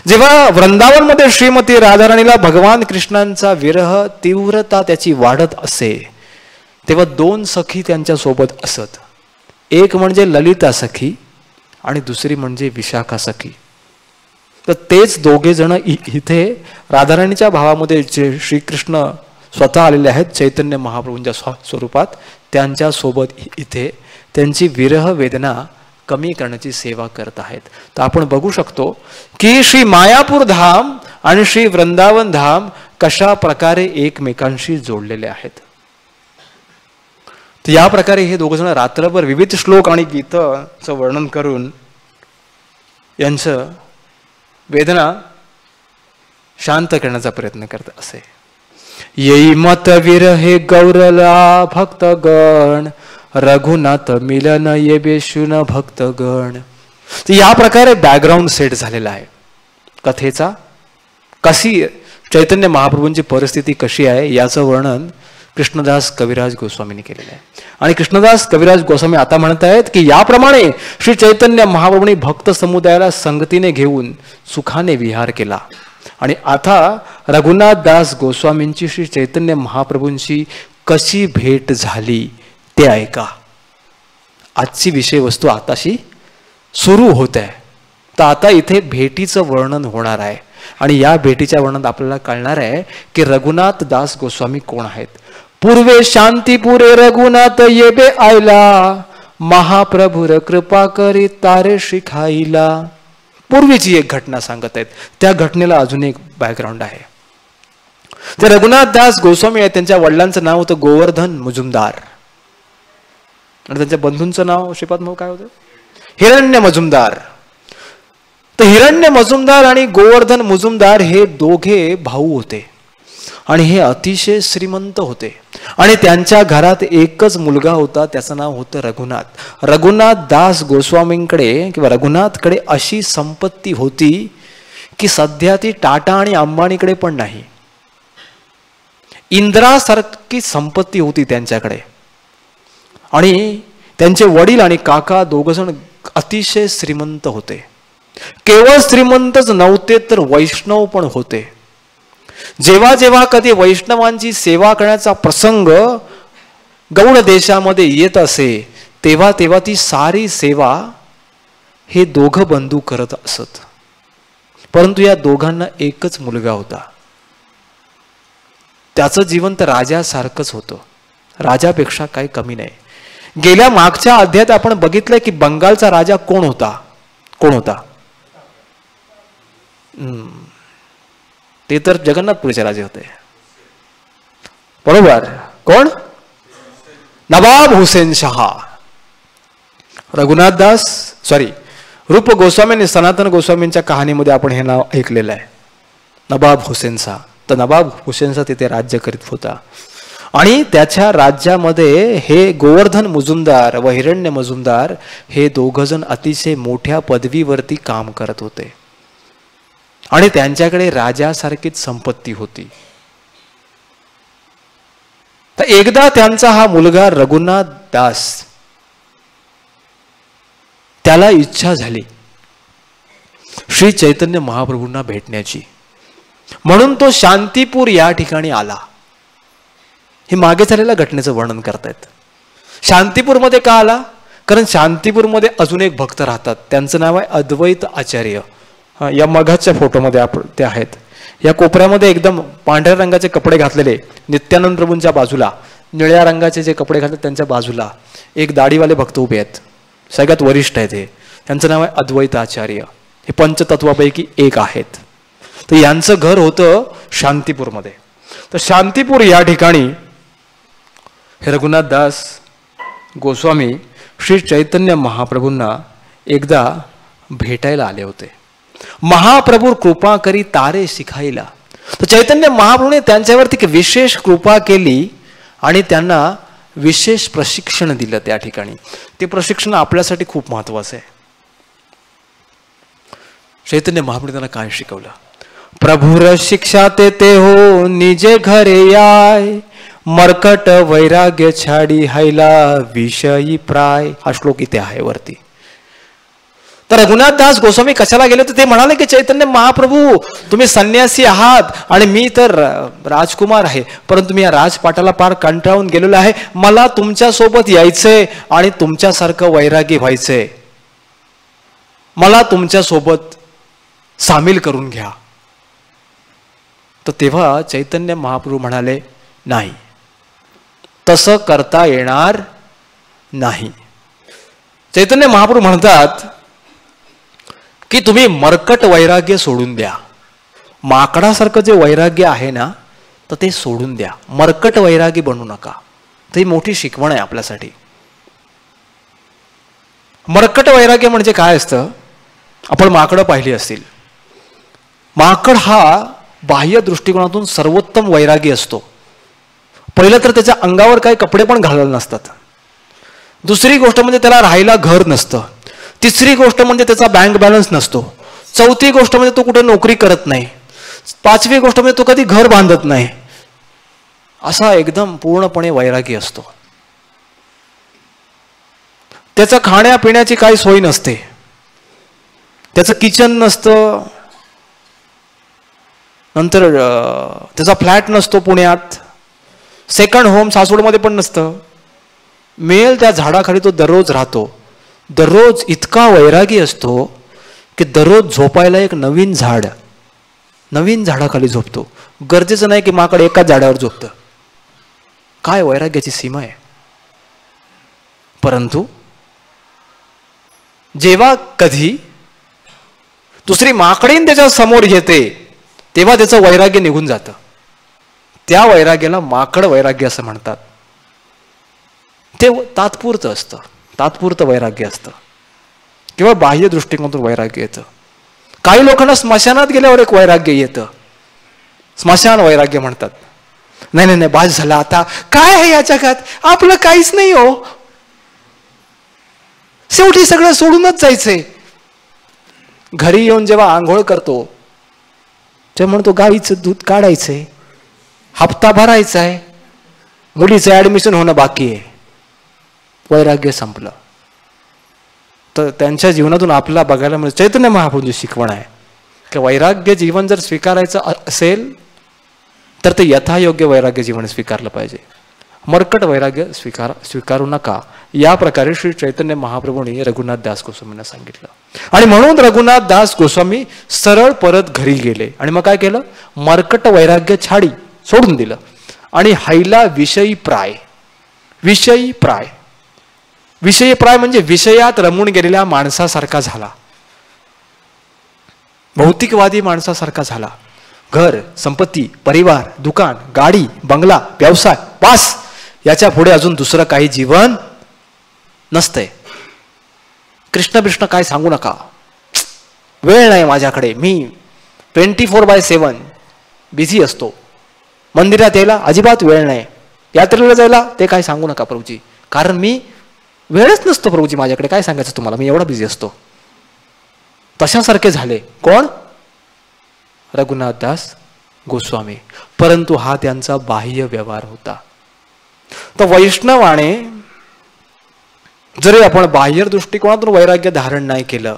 Speaker 1: जेव्हा वृंदावनमध्ये श्रीमती राधाराणीला भगवान कृष्णांचा विरह तीव्रता त्याची वाढत असे तेव्हा दोन सखी त्यांच्या सोबत असत. एक म्हणजे ललिता सखी आणि दुसरी म्हणजे विशाखा सखी. तर तेच दोघे जण इथे राधाराणीच्या भावामध्ये जे श्रीकृष्ण स्वतः आलेले आहेत चैतन्य महाप्रभूंच्या स्वरूपात, त्यांच्या सोबत इथे त्यांची विरह वेदना कमी करण्याची सेवा करत आहेत. तर आपण बघू शकतो की श्री मायापूर धाम आणि श्री वृंदावन धाम कशा प्रकारे एकमेकांशी जोडलेले आहेत. तर या प्रकारे हे दोघ जण रात्रभर विविध श्लोक आणि गीतांचं वर्णन करून यांचं वेदना शांत करण्याचा प्रयत्न करत असे. येई मत विरहे गौरला भक्तगण, रघुनाथ मिलन ये बेशुन भक्तगण. या प्रकारे बॅकग्राऊंड सेट झालेला आहे कथेचा. कशी चैतन्य महाप्रभूंची परिस्थिती कशी आहे याचं वर्णन कृष्णदास कविराज गोस्वामींनी केलेलं आहे. आणि कृष्णदास कविराज गोस्वामी आता म्हणत आहेत की याप्रमाणे श्री चैतन्य महाप्रभूंनी भक्त समुदायाला संगतीने घेऊन सुखाने विहार केला. आणि आता रघुनाथ दास गोस्वामींची श्री चैतन्य महाप्रभूंची कशी भेट झाली ते ऐका. आजची विषय वस्तू आताशी सुरू होत आहे. तर आता इथे भेटीचं वर्णन होणार आहे आणि या भेटीच्या वर्णनात आपल्याला कळणार आहे की रघुनाथ दास गोस्वामी कोण आहेत. पूर्वे शांतीपुरे रघुनाथ येबे आयला, महाप्रभुर कृपा करी तारे शिखाईला. पूर्वीची एक घटना सांगत आहेत. त्या घटनेला अजून एक बॅकग्राऊंड आहे. ते रघुनाथ दास गोस्वामी आहेत. त्यांच्या वडिलांचं नाव होतं गोवर्धन मुजुमदार आणि त्यांच्या बंधूंचं नाव श्रीपाद भाऊ काय होतं? हिरण्य मुजुमदार. तर हिरण्य मुजुमदार आणि गोवर्धन मुजुमदार हे दोघे भाऊ होते आणि हे अतिशय श्रीमंत होते. आणि त्यांच्या घरात एकच मुलगा होता, त्याचं नाव होतं रघुनाथ. रघुनाथ दास गोस्वामींकडे किंवा रघुनाथकडे अशी संपत्ती होती की सध्या ती टाटा आणि अंबानीकडे पण नाही. इंद्रासारखी संपत्ती होती त्यांच्याकडे. आणि त्यांचे वडील आणि काका दोघ जण अतिशय श्रीमंत होते. केवळ श्रीमंतच नव्हते तर वैष्णव पण होते. जेव्हा जेव्हा कधी वैष्णवांची सेवा करण्याचा प्रसंग गौड देशामध्ये येत असे तेव्हा तेव्हा ती सारी सेवा हे दोघं बंधू करत असत. परंतु या दोघांना एकच मुलगा होता. त्याचं जीवन तर राजासारखंच होतं, राजापेक्षा काही कमी नाही. गेल्या मागच्या अध्यायात आपण बघितलंय की बंगालचा राजा कोण होता? कोण होता? ते तर जगन्नाथपुरीचे राजे होते, बरोबर. कोण? नवाब हुसेन शहा. रघुनाथ दास रूप गोस्वामी आणि सनातन गोस्वामींच्या कहाणीमध्ये आपण हे नाव ऐकलेलं आहे, नवाब हुसेन शहा. तर नवाब हुसेन शहा तिथे राज्य करीत होता आणि त्याच्या राज्यामध्ये हे गोवर्धन मुजुमदार व हिरण्य मुजुमदार हे दोघ जण अतिशय मोठ्या पदवीवरती काम करत होते आणि त्यांच्याकडे राजासारखीच संपत्ती होती. तर एकदा त्यांचा हा मुलगा रघुनाथ दास त्याला इच्छा झाली श्री चैतन्य महाप्रभूंना भेटण्याची. म्हणून तो शांतीपूर या ठिकाणी आला. हे मागे झालेल्या घटनेचं वर्णन करतायत. शांतीपूरमध्ये का आला? कारण शांतीपूरमध्ये अजून एक भक्त राहतात, त्यांचं नाव आहे अद्वैत आचार्य. या मघाच्या फोटोमध्ये ते आहेत. या कोपऱ्यामध्ये एकदम पांढऱ्या रंगाचे कपडे घातलेले, नित्यानंद प्रभूंच्या बाजूला निळ्या रंगाचे जे कपडे घातले त्यांच्या बाजूला एक दाढीवाले भक्त उभे आहेत. सगळ्यात वरिष्ठ आहेत हे. त्यांचं नाव आहे अद्वैत आचार्य. हे पंचतत्वापैकी एक आहेत. तर यांचं घर होतं शांतीपूरमध्ये. तर शांतीपूर या ठिकाणी हे रघुनाथदास गोस्वामी श्री चैतन्य महाप्रभूंना एकदा भेटायला आले होते. महाप्रभू कृपा करी तारे शिखायला. तर चैतन्य महाप्रभूने त्यांच्यावरती विशेष कृपा केली आणि त्यांना विशेष प्रशिक्षण दिलं त्या ठिकाणी. ते प्रशिक्षण आपल्यासाठी खूप महत्वाचं आहे. चैतन्य महाप्रभू त्यांना काय शिकवलं? प्रभुर शिक्षा ते हो निजे घरे याय, मरकट वैराग्य छाडी हैला विषयी प्राय. हा श्लोक इथे आहे वरती. तर रघुनाथदास गोस्वामी कशाला गेले होते? ते म्हणाले की चैतन्य महाप्रभू तुम्ही संन्यासी आहात आणि मी तर राजकुमार आहे, परंतु मी या राजपाटाला पार कंटाळून गेलेलो आहे. मला तुमच्या सोबत यायचंय आणि तुमच्यासारखं वैरागी व्हायचंय. मला तुमच्या सोबत सामील करून घ्या. तर तेव्हा चैतन्य महाप्रभू म्हणाले नाही, तसं करता येणार नाही. चैतन्य महाप्रभू म्हणतात की तुम्ही मरकट वैराग्य सोडून द्या. माकडासारखं जे वैराग्य आहे ना, तर ते सोडून द्या. मरकट वैरागी बनू नका. ही मोठी शिकवण आहे आपल्यासाठी. मरकट वैराग्य म्हणजे काय असतं? आपण माकडं पाहिली असतील. माकड हा बाह्य दृष्टिकोनातून सर्वोत्तम वैरागी असतो. पहिलं तर त्याच्या अंगावर काही कपडे पण घाललेले नसतात. दुसरी गोष्ट म्हणजे त्याला राहायला घर नसतं. तिसरी गोष्ट म्हणजे त्याचा बँक बॅलन्स नसतो. चौथी गोष्ट म्हणजे तो कुठे नोकरी करत नाही. पाचवी गोष्ट म्हणजे तो कधी घर बांधत नाही. असा एकदम पूर्णपणे वैरागी असतो. त्याचा खाण्यापिण्याची काही सोय नसते. त्याचं किचन नसतं. नंतर त्याचा फ्लॅट नसतो पुण्यात. सेकंड होम सासवडमध्ये पण नसतं. मिळेल त्या झाडाखाली तो दररोज राहतो. दररोज इतका वैरागी असतो की दररोज झोपायला एक नवीन झाडाखाली झोपतो. गरजेचं नाही की माकड एकाच झाडावर झोपतं. काय वैराग्याची सीमा आहे. परंतु जेव्हा कधी दुसरी माकडीन त्याच्या समोर येते तेव्हा त्याचं वैराग्य निघून जातं. त्या वैराग्याला माकड वैराग्य असं म्हणतात. ते तात्पुरतं असतं. तात्पुरतं वैराग्य असतं. किंवा बाह्य दृष्टिकोनातून वैराग्य येतं. काही लोकांना स्मशानात गेल्यावर एक वैराग्य येतं. स्मशान वैराग्य म्हणतात. नाही नाही नाही, बास झाला आता. काय आहे या जगात? आपलं काहीच नाही हो. शेवटी सगळं सोडूनच जायचंय. घरी येऊन जेव्हा आंघोळ करतो तेव्हा म्हणतो गाईचं दूध काढायचंय, हप्ता भरायचा आहे, मुलीचं ऍडमिशन होणं बाकी आहे. वैराग्य संपलं. तर त्यांच्या जीवनातून आपल्याला बघायला मिळतं चैतन्य महाप्रभूंची शिकवण आहे की वैराग्य जीवन जर स्वीकारायचं असेल तर ते यथायोग्य वैराग्य जीवन स्वीकारलं पाहिजे. मरकट वैराग्य स्वीकारू नका. या प्रकारे श्री चैतन्य महाप्रभूंनी रघुनाथ दास गोस्वामींना सांगितलं. आणि म्हणून रघुनाथ दास गोस्वामी सरळ परत घरी गेले. आणि मग काय केलं? मरकट वैराग्य छाडी सोडून दिलं आणि हैला विषयी प्राय. विषयी प्राय म्हणजे विषयात रमून गेलेल्या माणसासारखा झाला. भौतिकवादी माणसासारखा झाला. घर, संपत्ती, परिवार, दुकान, गाडी, बंगला, व्यवसाय, पास, याच्या पुढे अजून दुसरं काही जीवन नसतंय. कृष्ण काय सांगू नका. वेळ नाही माझ्याकडे. मी 24/7 बिझी असतो. मंदिरात यायला अजिबात वेळ नाही. यात्रेला जायला ते काय सांगू नका प्रभूजी, कारण मी वेळच नसतो प्रभूजी माझ्याकडे. काय सांगायचं तुम्हाला, मी एवढा बिझी असतो. तशासारखे झाले. कोण? रघुनाथदास गोस्वामी. परंतु हा त्यांचा बाह्य व्यवहार होता. तर वैष्णवाने जरी आपण बाह्य दृष्टिकोनातून वैराग्य धारण नाही केलं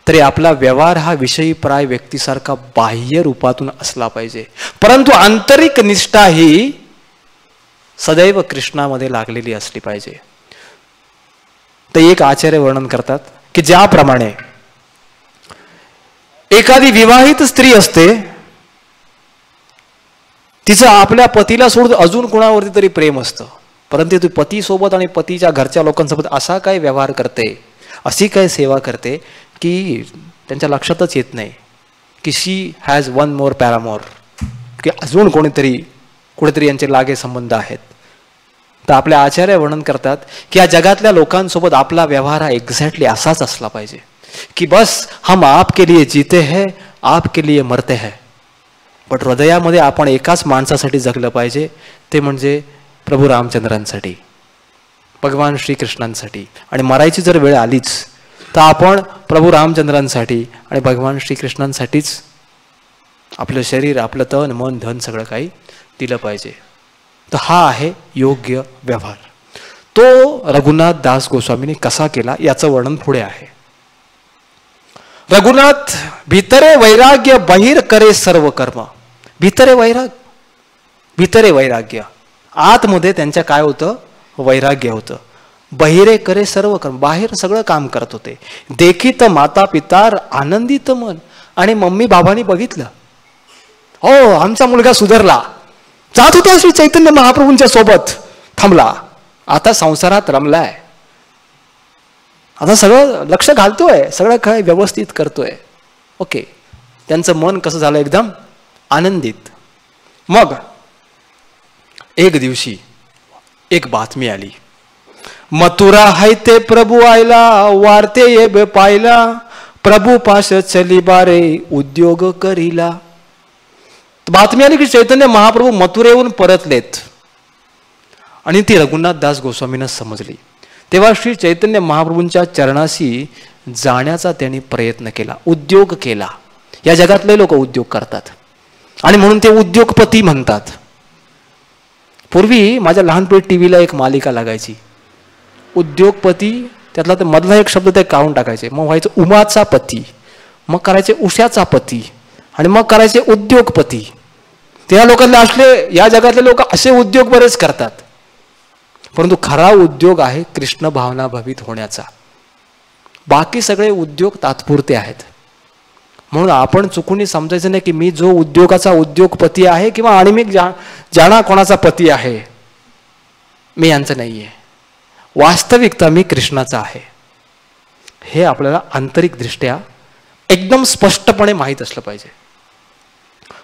Speaker 1: तरी आपला व्यवहार हा विषयीप्राय व्यक्तीसारखा बाह्य रूपातून असला पाहिजे, परंतु आंतरिक निष्ठा ही सदैव कृष्णामध्ये लागलेली असली पाहिजे. ते एक आचार्य वर्णन करतात की ज्याप्रमाणे एखादी विवाहित स्त्री असते, तिचं आपल्या पतीला सोडून अजून कोणावरती तरी प्रेम असतं, परंतु ती पतीसोबत आणि पतीच्या घरच्या लोकांसोबत असा काय व्यवहार करते, अशी काय सेवा करते की त्यांच्या लक्षातच येत नाही की शी हॅज वन मोर पॅरामोर, की अजून कुठेतरी यांचे लागे संबंध आहेत. तर आपल्या आचार्य वर्णन करतात की या जगातल्या लोकांसोबत आपला व्यवहार हा एक्झॅक्टली असाच असला पाहिजे की बस हम आपके लिए जीते हैं, आपके लिए मरते हैं. पण हृदयामध्ये आपण एकाच माणसासाठी जगलं पाहिजे, ते म्हणजे प्रभू रामचंद्रांसाठी, भगवान श्रीकृष्णांसाठी. आणि मरायची जर वेळ आलीच तर आपण प्रभू रामचंद्रांसाठी आणि भगवान श्रीकृष्णांसाठीच आपलं शरीर, आपलं तन, मन, धन सगळं काही दिलं पाहिजे. तर हा आहे योग्य व्यवहार. तो रघुनाथ दास गोस्वामींनी कसा केला याचं वर्णन पुढे आहे. रघुनाथ भीतरे वैराग्य बाहिर करे सर्व कर्म. भीतरे वैराग्य, आतमध्ये त्यांच्या काय होतं, वैराग्य होतं. बहिरे करे सर्व कर्म, बाहेर सगळं काम करत होते. देखीत माता पितार आनंदित मन. आणि मम्मी बाबांनी बघितलं, हो आमचा मुलगा सुधारला, जात होता श्री चैतन्य महाप्रभूंच्या सोबत, थांबला, आता संसारात रमलाय, आता सगळं लक्ष घालतोय, सगळं काय व्यवस्थित करतोय. ओके, त्यांचं मन कसं झालं, एकदम आनंदित. मग एक दिवशी एक बातमी आली, मथुरा है ते प्रभु आयला, वारते ये पायला, प्रभु पाश चली बारे उद्योग करीला. बातमी आली की चैतन्य महाप्रभू मथुरेहून परतलेत. आणि ती रघुनाथ दास गोस्वामींना समजली. तेव्हा श्री चैतन्य महाप्रभूंच्या चरणाशी जाण्याचा त्यांनी प्रयत्न केला, उद्योग केला. या जगातले लोक उद्योग करतात आणि म्हणून ते उद्योगपती म्हणतात. पूर्वी माझ्या लहानपणी टीव्हीला एक मालिका लागायची, उद्योगपती, त्यातला ते मधला एक शब्द ते काढून टाकायचे, मग व्हायचं उमाचा पती, मग करायचे उषाचा पती, आणि मग करायचे उद्योगपती. त्या लोकांना असले, या जगातले लोक असे उद्योग बरेच करतात, परंतु खरा उद्योग आहे कृष्ण भावना भवित होण्याचा. बाकी सगळे उद्योग तात्पुरते आहेत. म्हणून आपण चुकून समजायचं नाही की मी जो उद्योगाचा उद्योगपती आहे किंवा आणि मी जाणा कोणाचा पती आहे, मी यांचं नाहीये. वास्तविकता मी कृष्णाचा आहे, हे आपल्याला आंतरिक दृष्ट्या एकदम स्पष्टपणे माहीत असलं पाहिजे.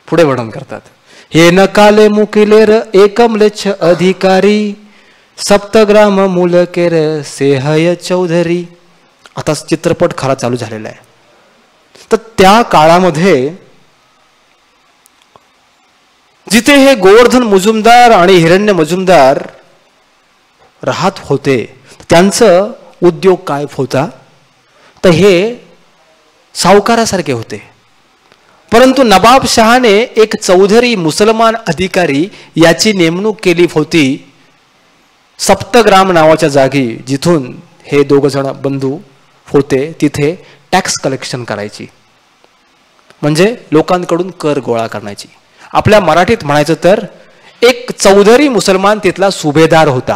Speaker 1: पुढे वर्णन करतात, हे नकाले मुकिलेर एकमलेच्छ अधिकारी, सप्तग्राम मुलकेर सेहय चौधरी. आता चित्रपट खरा चालू झालेला आहे. तर त्या काळामध्ये जिथे हे गोवर्धन मुजुमदार आणि हिरण्य मुजुमदार राहत होते, त्यांचं उद्योग काय होता, तर हे सावकारासारखे होते. परंतु नवाबशहाने एक चौधरी मुसलमान अधिकारी याची नेमणूक केली होती सप्तग्राम नावाच्या जागी, जिथून हे दोघ जण बंधू होते, तिथे टॅक्स कलेक्शन करायची, म्हणजे लोकांकडून कर गोळा करण्याची. आपल्या मराठीत म्हणायचं तर एक चौधरी मुसलमान तिथला सुभेदार होता,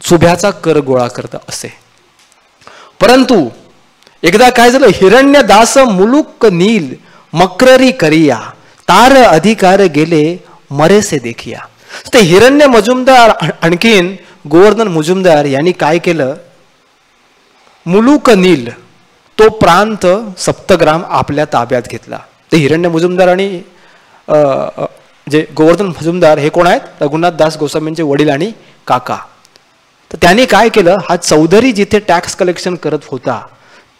Speaker 1: सुभ्याचा कर गोळा करत असे. परंतु एकदा काय झालं, हिरण्यदास मुलुक नील मक्ररी करिया, तार अधिकार गेले मरेसे देखिया. ते हिरण्य मुजुमदार आणखीन गोवर्धन मुजुमदार यांनी काय केलं, मुलुक नील तो प्रांत सप्तग्राम आपल्या ताब्यात घेतला. ते हिरण्य मुजुमदार आणि जे गोवर्धन मुजुमदार हे कोण आहेत, रघुनाथ दास गोस्वामींचे वडील आणि काका. तर त्यांनी काय केलं, हा चौधरी जिथे टॅक्स कलेक्शन करत होता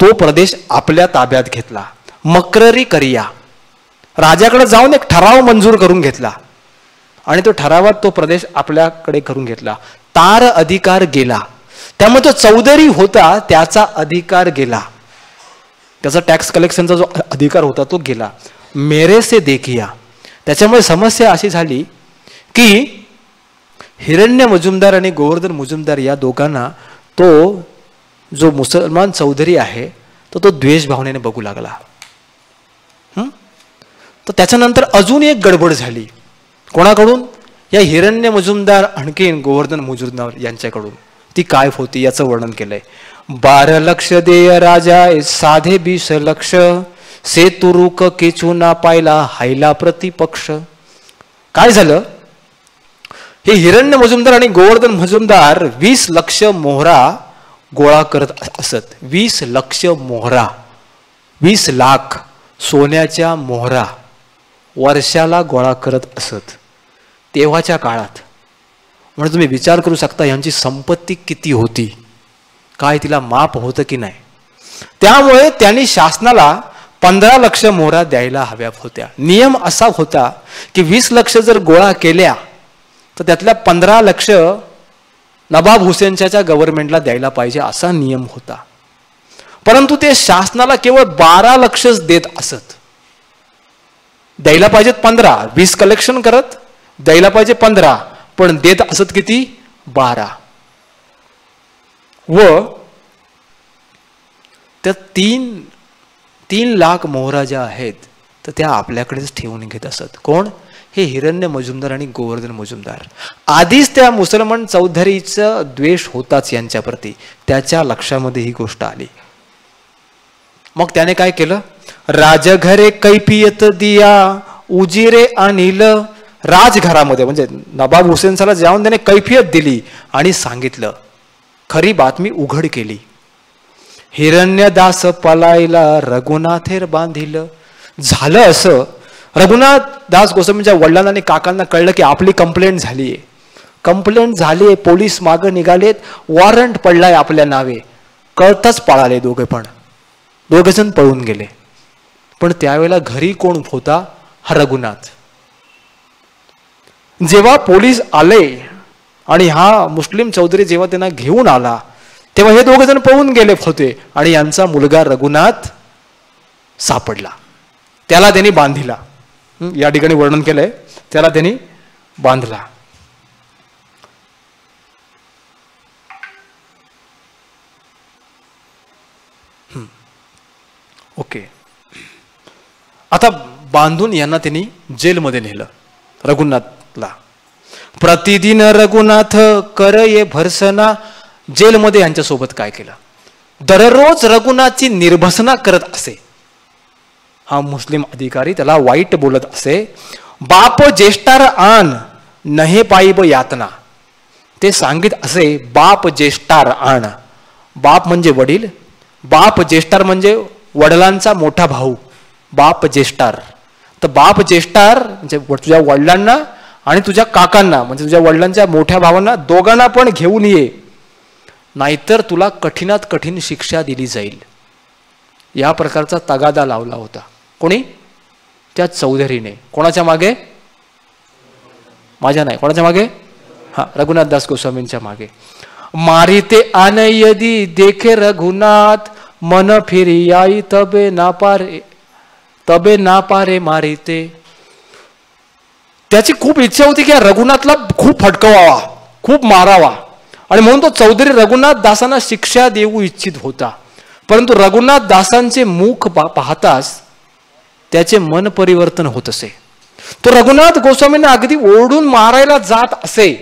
Speaker 1: तो प्रदेश आपल्या ताब्यात घेतला. मक्ररी करिया, राजाकडे जाऊन एक ठराव मंजूर करून घेतला आणि तो ठरावात तो प्रदेश आपल्याकडे करून घेतला. तार अधिकार गेला, त्यामुळे तो चौधरी होता त्याचा अधिकार गेला, त्याचा टॅक्स कलेक्शनचा जो अधिकार होता तो गेला. मेरेसे देखिया, त्याच्यामुळे समस्या अशी झाली की हिरण्य मुजुमदार आणि गोवर्धन मुजुमदार या दोघांना तो जो मुसलमान चौधरी आहे तर तो द्वेष भावनेने बघू लागला. तर त्याच्यानंतर अजून एक गडबड झाली. कोणाकडून? या हिरण्य मुजुमदार आणखीन गोवर्धन मुजुमदार यांच्याकडून. ती काय होती याचं वर्णन केलंय. 12 लक्ष देय राजा साधे 20 लक्ष, से तुरुक केचू ना पाहिला हायला प्रतिपक्ष. काय झालं? हे हिरण्य मुजुमदार आणि गोवर्धन मुजुमदार 20 लक्ष मोहरा गोळा करत असत. 20 लक्ष मोहरा, 20 लाख सोन्याच्या मोहरा वर्षाला गोळा करत असत तेव्हाच्या काळात. म्हणजे तुम्ही विचार करू शकता यांची संपत्ती किती होती, काय तिला माप होतं की नाही. त्यामुळे त्यांनी शासनाला 15 लक्ष मोहरा द्यायला हव्या होत्या. नियम असा होता की 20 लक्ष जर गोळा केल्या तर त्यातल्या 15 लक्ष नवाब हुसेनच्या गव्हर्नमेंटला द्यायला पाहिजे असा नियम होता. परंतु ते शासनाला केवळ 12 लक्षच देत असत. द्यायला पाहिजेत 15, 20 कलेक्शन करत द्यायला पाहिजे 15, पण देत असत किती? 12. व त्या 3 लाख मोहरा ज्या आहेत तर त्या आपल्याकडेच ठेवून घेत असत. कोण? हे हिरण्य मुजुमदार आणि गोवर्धन मुजुमदार. आधीच त्या मुसलमान चौधरीचा द्वेष होताच यांच्याप्रती. त्याच्या लक्षामध्ये ही गोष्ट आली. मग त्याने काय केलं? राजघरे कैफियत दिया उजिरे अनिल. राजघरामध्ये म्हणजे नवाब हुसेनला जाऊन त्याने कैफियत दिली आणि सांगितलं, खरी बातमी उघड केली. हिरण्यदास पलायला रघुनाथेर बांधिल. झालं असं, रघुनाथ दास गोस्वामींच्या वडिलांना आणि काकांना कळलं की आपली कंप्लेंट झालीये. कंप्लेंट झालीये, पोलीस मागं निघालेत, वॉरंट पडलाय आपल्या नावे. कळताच पळाले दोघेजण पळून गेले. पण त्यावेळेला घरी कोण होता? हा रघुनाथ. जेव्हा पोलीस आले आणि हा मुस्लिम चौधरी जेव्हा त्यांना घेऊन आला तेव्हा हे दोघेजण पळून गेले होते आणि यांचा मुलगा रघुनाथ सापडला. त्याला त्यांनी बांधिला. या ठिकाणी वर्णन केलंय, त्याला त्यांनी बांधला. ओके. आता बांधून यांना त्यांनी जेलमध्ये नेलं रघुनाथला. प्रतिदिन रघुनाथ कर ये भर्सना. जेलमध्ये यांच्यासोबत काय केलं? दररोज रघुनाथची निर्भसना करत असे. हा मुस्लिम अधिकारी त्याला वाईट बोलत असे. बाप ज्येष्ठार आण नहे पाईब यातना. ते सांगित असे, बाप ज्येष्ठार आण. बाप म्हणजे वडील, बाप ज्येष्ठार म्हणजे वडिलांचा मोठा भाऊ, बाप ज्येष्ठार. तर बाप ज्येष्ठार म्हणजे तुझ्या वडिलांना आणि तुझ्या काकांना म्हणजे तुझ्या वडिलांच्या मोठ्या भावांना दोघांना पण घेऊन ये, नाहीतर तुला कठीणात कठीण शिक्षा दिली जाईल. या प्रकारचा तगादा लावला होता. कोणी? त्या चौधरीने. कोणाच्या मागे? माझ्या नाही, कोणाच्या मागे? हा, रघुनाथ दास गोस्वामींच्या मागे. मारिते आन यदि देखे रघुनाथ मन फिरी आई तबे ना पारे मारिते. त्याची खूप इच्छा होती की रघुनाथला खूप फटकवावा, खूप मारावा, आणि म्हणून तो चौधरी रघुनाथ दासांना शिक्षा देऊ इच्छित होता. परंतु रघुनाथ दासांचे मुख पाहताच त्याचे मन परिवर्तन होत असे. तो रघुनाथ गोस्वामींना अगदी ओरडून मारायला जात असे,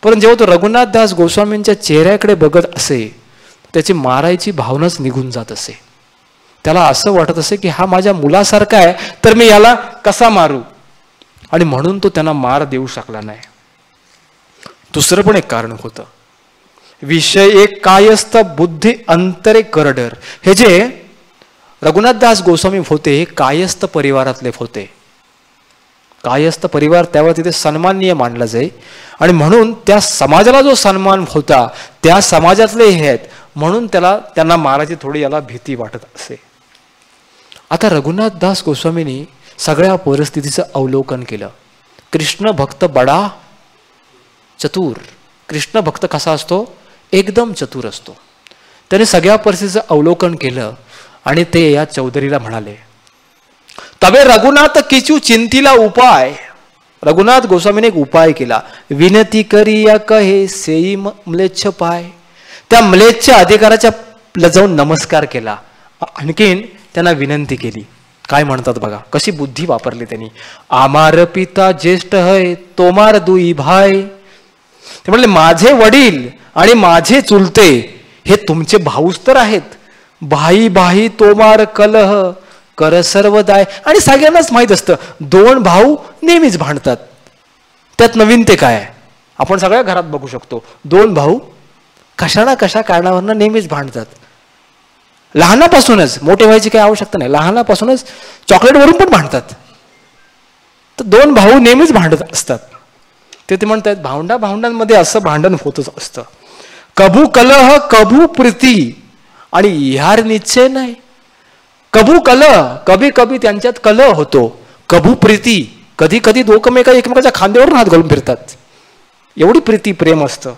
Speaker 1: पण जेव्हा तो रघुनाथ दास गोस्वामींच्या चेहऱ्याकडे बघत असे त्याची मारायची भावनाच निघून जात असे. त्याला असं वाटत असे की हा माझ्या मुलासारखा आहे, तर मी याला कसा मारू, आणि म्हणून तो त्यांना मार देऊ शकला नाही. दुसरं पण एक कारण होतं. विषय एक कायस्थ बुद्धी अंतरे करडर. हे जे रघुनाथ दास गोस्वामी होते हे कायस्थ परिवारातले होते. कायस्थ परिवार त्यावर तिथे सन्माननीय मानला जाई, आणि म्हणून त्या समाजाला जो सन्मान होता त्या समाजातले हे आहेत, म्हणून त्यांना मारायची थोडी याला भीती वाटत असे. आता रघुनाथ दास गोस्वामींनी सगळ्या परिस्थितीचं अवलोकन केलं. कृष्ण भक्त बडा चतुर. कृष्ण भक्त कसा असतो? एकदम चतुर असतो. त्याने सगळ्या परिस्थितीचं अवलोकन केलं आणि ते या चौधरीला म्हणाले, तबे रघुनाथ किचू चिंतीला उपाय. रघुनाथ गोस्वामीने एक उपाय केला. विनती करी या कहे सेई म्लेच्छ पाय. त्या म्लेच्छ अधिकाराच्या जाऊन नमस्कार केला आणखीन त्यांना विनंती केली. काय म्हणतात बघा, कशी बुद्धी वापरली त्यांनी. आमार पिता ज्येष्ठ हय तोमार दुई भाय. ते म्हणले माझे वडील आणि माझे चुलते हे तुमचे भाऊच तर आहेत. भाई भाई तोमार कलह कर सर्वदाय. आणि सगळ्यांनाच माहित असतं दोन भाऊ नेहमीच भांडतात. त्यात नवीन ते काय, आपण सगळ्या घरात बघू शकतो. दोन भाऊ कशा ना कशा कारणावरनं नेहमीच भांडतात. लहानापासूनच, मोठे व्हायची काही आवश्यकता नाही, लहानापासूनच चॉकलेटवरून पण भांडतात. तर दोन भाऊ नेहमीच भांडत असतात. ते म्हणतात भावंडांमध्ये असं भांडण होतच असतं. कभू कलह कभू प्रीती आणि ह्यार निश्चय नाही. कभू कलह, कभी कभी त्यांच्यात कलह होतो. कभू प्रीती, कधी कधी दोघं एकमेकाच्या खांद्यावरून हात घालून फिरतात. एवढी प्रीती प्रेम असतं.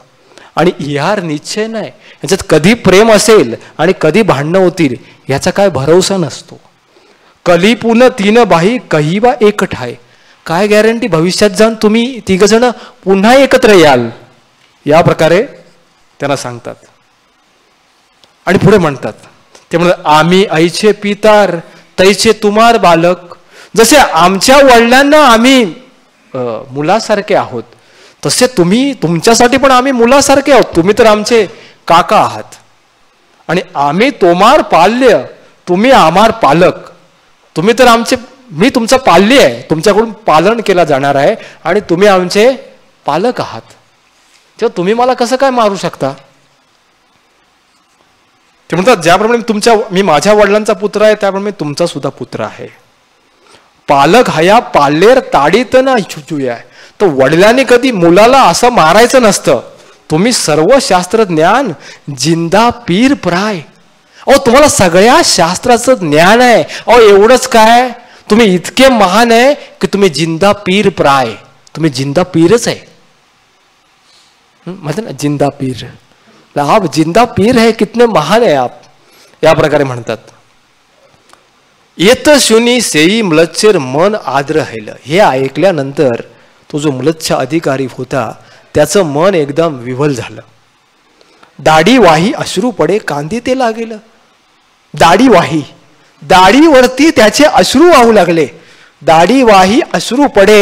Speaker 1: आणि ह्यार निश्चय नाही, याच्यात कधी प्रेम असेल आणि कधी भांडणं होतील याचा काय भरोसा नसतो. कली पुन तीन बाही कहीबा एक ठाय. काय गॅरंटी भविष्यात जाऊन तुम्ही तिघ जण पुन्हा एकत्र याल, या प्रकारे त्यांना सांगतात. आणि पुढे म्हणतात, ते म्हणतात आम्ही ऐचे पितार तैचे तुमार बालक. जसे आमच्या वडिलांना आम्ही मुलासारखे आहोत तसे तुम्ही, तुमच्यासाठी पण आम्ही मुलासारखे आहोत. तुम्ही तर आमचे काका आहात. आणि आम्ही तोमार पाल्य तुम्ही आमार पालक. तुम्ही तर आमचे, मी तुमचं पाल्य आहे, तुमच्याकडून पालन केला जाणार आहे आणि तुम्ही आमचे पालक आहात. तेव्हा तुम्ही मला कसं काय मारू शकता. ते म्हणतात ज्याप्रमाणे मी माझ्या वडिलांचा पुत्र आहे त्याप्रमाणे तुमचा सुद्धा पुत्र आहे. पालक हया पाल्येर ताडीत ना इच्छुया. तर वडिलांनी कधी मुलाला असं मारायचं नसतं. तुम्ही सर्व शास्त्र ज्ञान जिंदा पीर प्राय. अहो तुम्हाला सगळ्या शास्त्राचं ज्ञान आहे. अहो एवढंच काय, तुम्ही इतके महान आहे की तुम्ही जिंदा पीर प्राय. तुम्ही जिंदा पीरच आहे. म्हणते ना जिंदा पीर, आप जिंदा पीर है, कितने महान है आप, या प्रकारे म्हणतात. येत शुनी सेई म्लच्छेर मन आद्र हैल. हे ऐकल्यानंतर तो जो म्लच्छ अधिकारी होता त्याचं मन एकदम विव्हल झालं. दाढी वाही अश्रू पडे कांदी ते लागेल. दाढी वाही, दाढीवरती त्याचे अश्रू वाहू लागले. दाढी वाही अश्रू पडे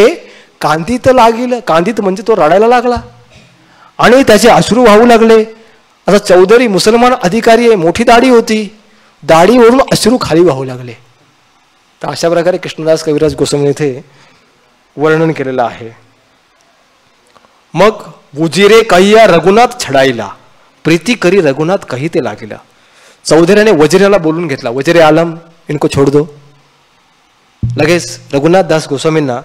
Speaker 1: कांदीत लागेल. कांदीत म्हणजे तो रडायला लागला आणि त्याचे अश्रू वाहू लागले. असा चौधरी मुसलमान अधिकारी आहे, मोठी दाढी होती, दाढीवरून अश्रू खाली वाहू लागले. तर अशा प्रकारे कृष्णदास कविराज गोस्वामी येथे वर्णन केलेलं आहे. मग उजिरे कहिया रघुनाथ छडाईला, प्रीती करी रघुनाथ कही ते लागेला. चौधरीने वजिरेला बोलून घेतला, वजिरे आलम इनको छोड दो. लगेच रघुनाथ दास गोस्वामींना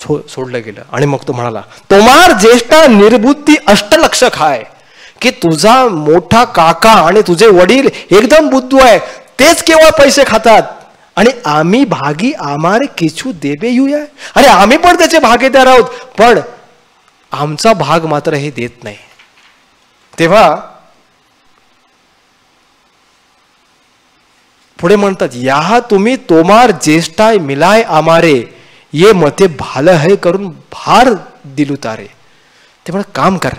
Speaker 1: सोडलं गेलं. आणि मग तो म्हणाला, तोमार ज्येष्ठा निर्बुद्धी अष्टलक्ष खाय. की तुझा मोठा काका आणि तुझे वडील एकदम बुद्धू आहे, तेच केवळ पैसे खातात. आणि आम्ही भागी आमारे किचू देबे येऊया. अरे आम्ही पण त्याचे भागीदार आहोत, पण आमचा भाग मात्र हे देत नाही. तेव्हा पुढे म्हणतात, या तुम्ही तोमार ज्येष्ठाय मिलाय आमारे ये मते भाल है करून भार दिलू तारे. ते म्हण काम कर,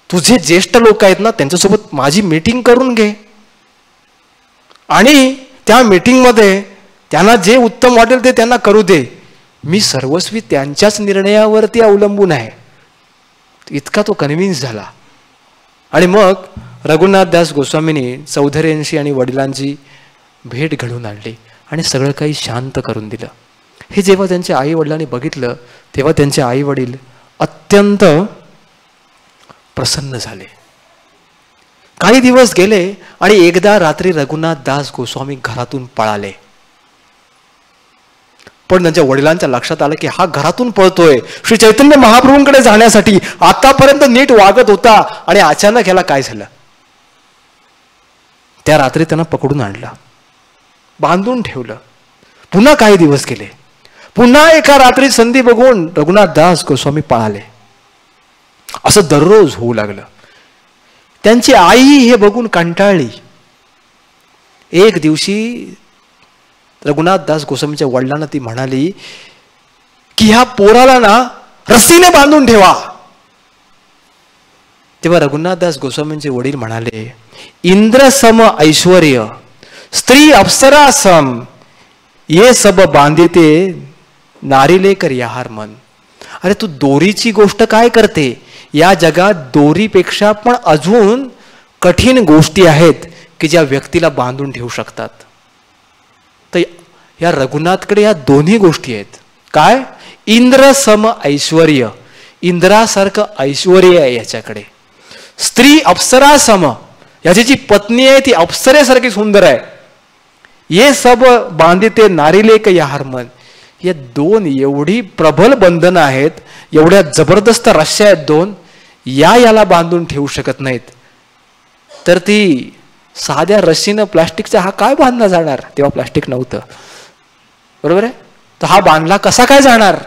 Speaker 1: तुझे ज्येष्ठ लोक आहेत ना त्यांच्यासोबत माझी मीटिंग करून घे आणि त्या मीटिंगमध्ये त्यांना जे उत्तम वाटेल ते त्यांना करू दे. मी सर्वस्वी त्यांच्याच निर्णयावरती अवलंबून आहे. इतका तो कन्व्हिन्स झाला. आणि मग रघुनाथ दास गोस्वामींनी चौधरींशी आणि वडिलांची भेट घडवून आणली आणि सगळं काही शांत करून दिलं. हे जेव्हा त्यांच्या आई वडिलांनी बघितलं तेव्हा त्यांचे आई वडील अत्यंत प्रसन्न झाले. काही दिवस गेले आणि एकदा रात्री रघुनाथ दास गोस्वामी घरातून पळाले. पण त्यांच्या वडिलांच्या लक्षात आलं की हा घरातून पळतोय श्री चैतन्य महाप्रभूंकडे जाण्यासाठी. आतापर्यंत नीट वागत होता आणि अचानक याला काय झालं. त्या रात्री त्यांना पकडून आणलं, बांधून ठेवलं. पुन्हा काही दिवस गेले. पुन्हा एका रात्री संधी बघून रघुनाथ दास गोस्वामी पळाले. असं दररोज होऊ लागलं. त्यांची आई हे बघून कंटाळली. एक दिवशी रघुनाथ दास गोस्वामीच्या वडिलांना ती म्हणाली की ह्या पोराला ना रस्सीने बांधून ठेवा. तेव्हा रघुनाथ दास गोस्वामींचे वडील म्हणाले, इंद्रसम ऐश्वर्य स्त्री अप्सरा सम ये सब बांधिते नारीले कर याहार मन. अरे तू दोरीची गोष्ट काय करते? या जगात दोरीपेक्षा पण अजून कठीण गोष्टी आहेत की ज्या व्यक्तीला बांधून ठेवू शकतात. तर या रघुनाथकडे या दोन्ही गोष्टी आहेत. काय? इंद्र सम ऐश्वर्य, इंद्रासारखं ऐश्वर्य आहे याच्याकडे. स्त्री अप्सरा सम, याची जी पत्नी आहे ती अप्सरेसारखी सुंदर आहे. ये सब बांधिते नारीलेक याहार मन. या दोन एवढी प्रबल बंधनं आहेत, एवढ्या जबरदस्त रश्या आहेत दोन, याला बांधून ठेवू शकत नाहीत. तर ती साध्या रस्सीनं प्लास्टिकचा हा काय बांधला जाणार? तेव्हा प्लास्टिक नव्हतं, बरोबर आहे. तर हा बांधला कसा काय जाणार?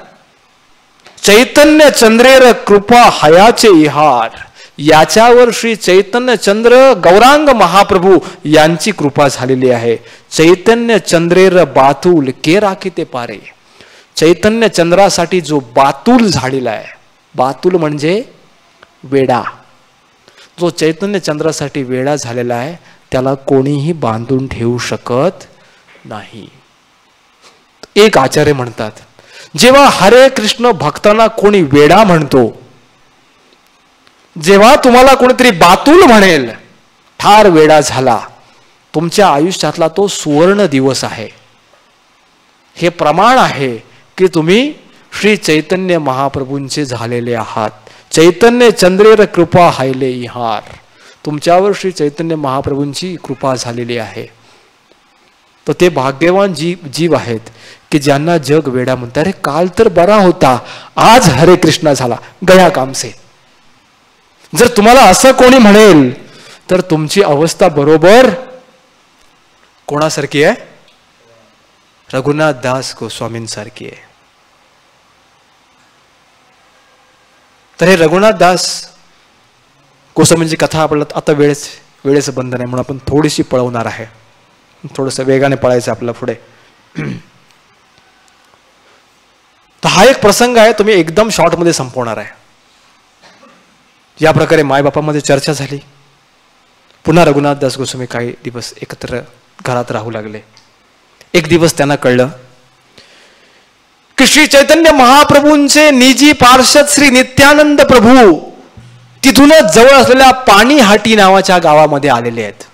Speaker 1: चैतन्य चंद्रेर कृपा हयाचे इहार, याच्यावर श्री चैतन्य चंद्र गौरांग महाप्रभू यांची कृपा झालेली आहे. चैतन्य चंद्रेर बातुल के राखीते पारे. चैतन्य चंद्रासाठी जो बातुल झालेला आहे, बातुल म्हणजे वेडा, जो चैतन्य चंद्रासाठी वेडा झालेला आहे त्याला कोणीही बांधून ठेवू शकत नाही. एक आचार्य म्हणतात, जेव्हा हरे कृष्ण भक्तांना कोणी वेडा म्हणतो, जेव्हा तुम्हाला कोणीतरी बातुल म्हणेल, ठार वेडा झाला, तुमच्या आयुष्यातला तो सुवर्ण दिवस आहे. हे प्रमाण आहे की तुम्ही श्री चैतन्य महाप्रभूंचे झालेले आहात. चैतन्य चंद्रेर कृपा हायले इहार, तुमच्यावर श्री चैतन्य महाप्रभूंची कृपा झालेली आहे. तर ते भाग्यवान जीव आहेत की ज्यांना जग वेडा म्हणतात. अरे काल तर बरा होता, आज हरे कृष्णा झाला, गया काम से. जर तुम्हाला असं कोणी म्हणेल तर तुमची अवस्था बरोबर कोणासारखी आहे? रघुनाथ दास गोस्वामींसारखी आहे. तर हे रघुनाथ दास गोस्वामींची कथा आपल्याला आता वेळेचं बंधन आहे म्हणून आपण थोडीशी पळवणार आहे, थोडंसं वेगाने पळायचं आपल्याला पुढे. तर हा एक प्रसंग आहे, तुम्ही एकदम शॉर्टमध्ये संपवणार आहे. या प्रकारे मायबापामध्ये चर्चा झाली. पुन्हा रघुनाथ दास गोस्वामी काही दिवस एकत्र घरात राहू लागले. एक दिवस त्यांना कळलं की श्री चैतन्य महाप्रभूंचे निजी पार्षद श्री नित्यानंद प्रभू तिथूनच जवळ असलेल्या पाणीहाटी नावाच्या गावामध्ये आलेले आहेत.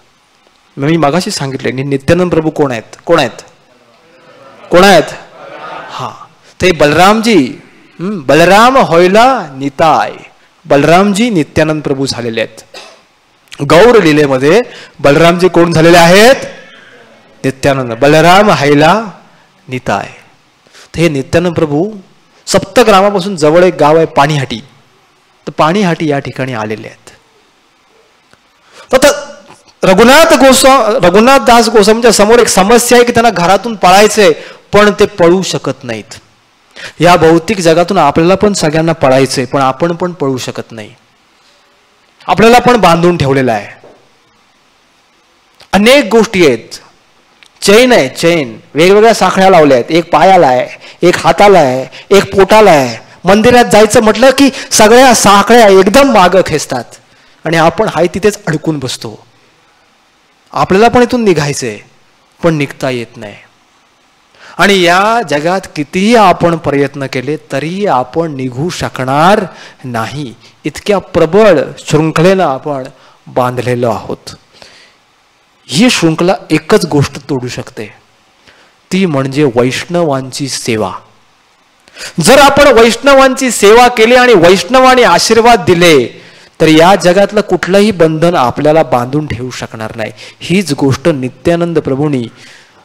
Speaker 1: मी मगाशी सांगितले नित्यानंद प्रभू कोण आहेत? कोण आहेत? कोण आहेत? हा, ते बलरामजी. बलराम होयला निताय, बलरामजी नित्यानंद प्रभू झालेले आहेत. गौर लीलेमध्ये बलरामजी कोण झालेले आहेत? नित्यानंद. बलराम हैला निताय. तर हे नित्यानंद प्रभू सप्तग्रामापासून जवळ एक गाव आहे पाणीहाटी, तर पाणीहाटी या ठिकाणी आलेले आहेत. तर रघुनाथ दास गोस्वामीच्या समोर एक समस्या आहे की त्यांना घरातून पळायचंय पण ते पळू शकत नाहीत. या भौतिक जगातून आपल्याला पण सगळ्यांना पळायचंय पण आपण पण पळू शकत नाही. आपल्याला पण बांधून ठेवलेलं आहे. अनेक गोष्टी आहेत. चैन आहे, चैन वेगवेगळ्या साखळ्या लावल्या आहेत. एक पायाला आहे, एक हाताला आहे, एक पोटाला आहे. मंदिरात जायचं म्हटलं की सगळ्या साखळ्या एकदम मागं खेचतात आणि आपण हाय तिथेच अडकून बसतो. आपल्याला पण इथून निघायचंय पण निघता येत नाही. आणि या जगात कितीही आपण प्रयत्न केले तरीही आपण निघू शकणार नाही. इतक्या प्रबळ शृंखलेनं आपण बांधलेलो आहोत. ही शृंखला एकच गोष्ट तोडू शकते, ती म्हणजे वैष्णवांची सेवा. जर आपण वैष्णवांची सेवा केली आणि वैष्णवांनी आशीर्वाद दिले तर या जगातलं कुठलंही बंधन आपल्याला बांधून ठेवू शकणार नाही. हीच गोष्ट नित्यानंद प्रभूंनी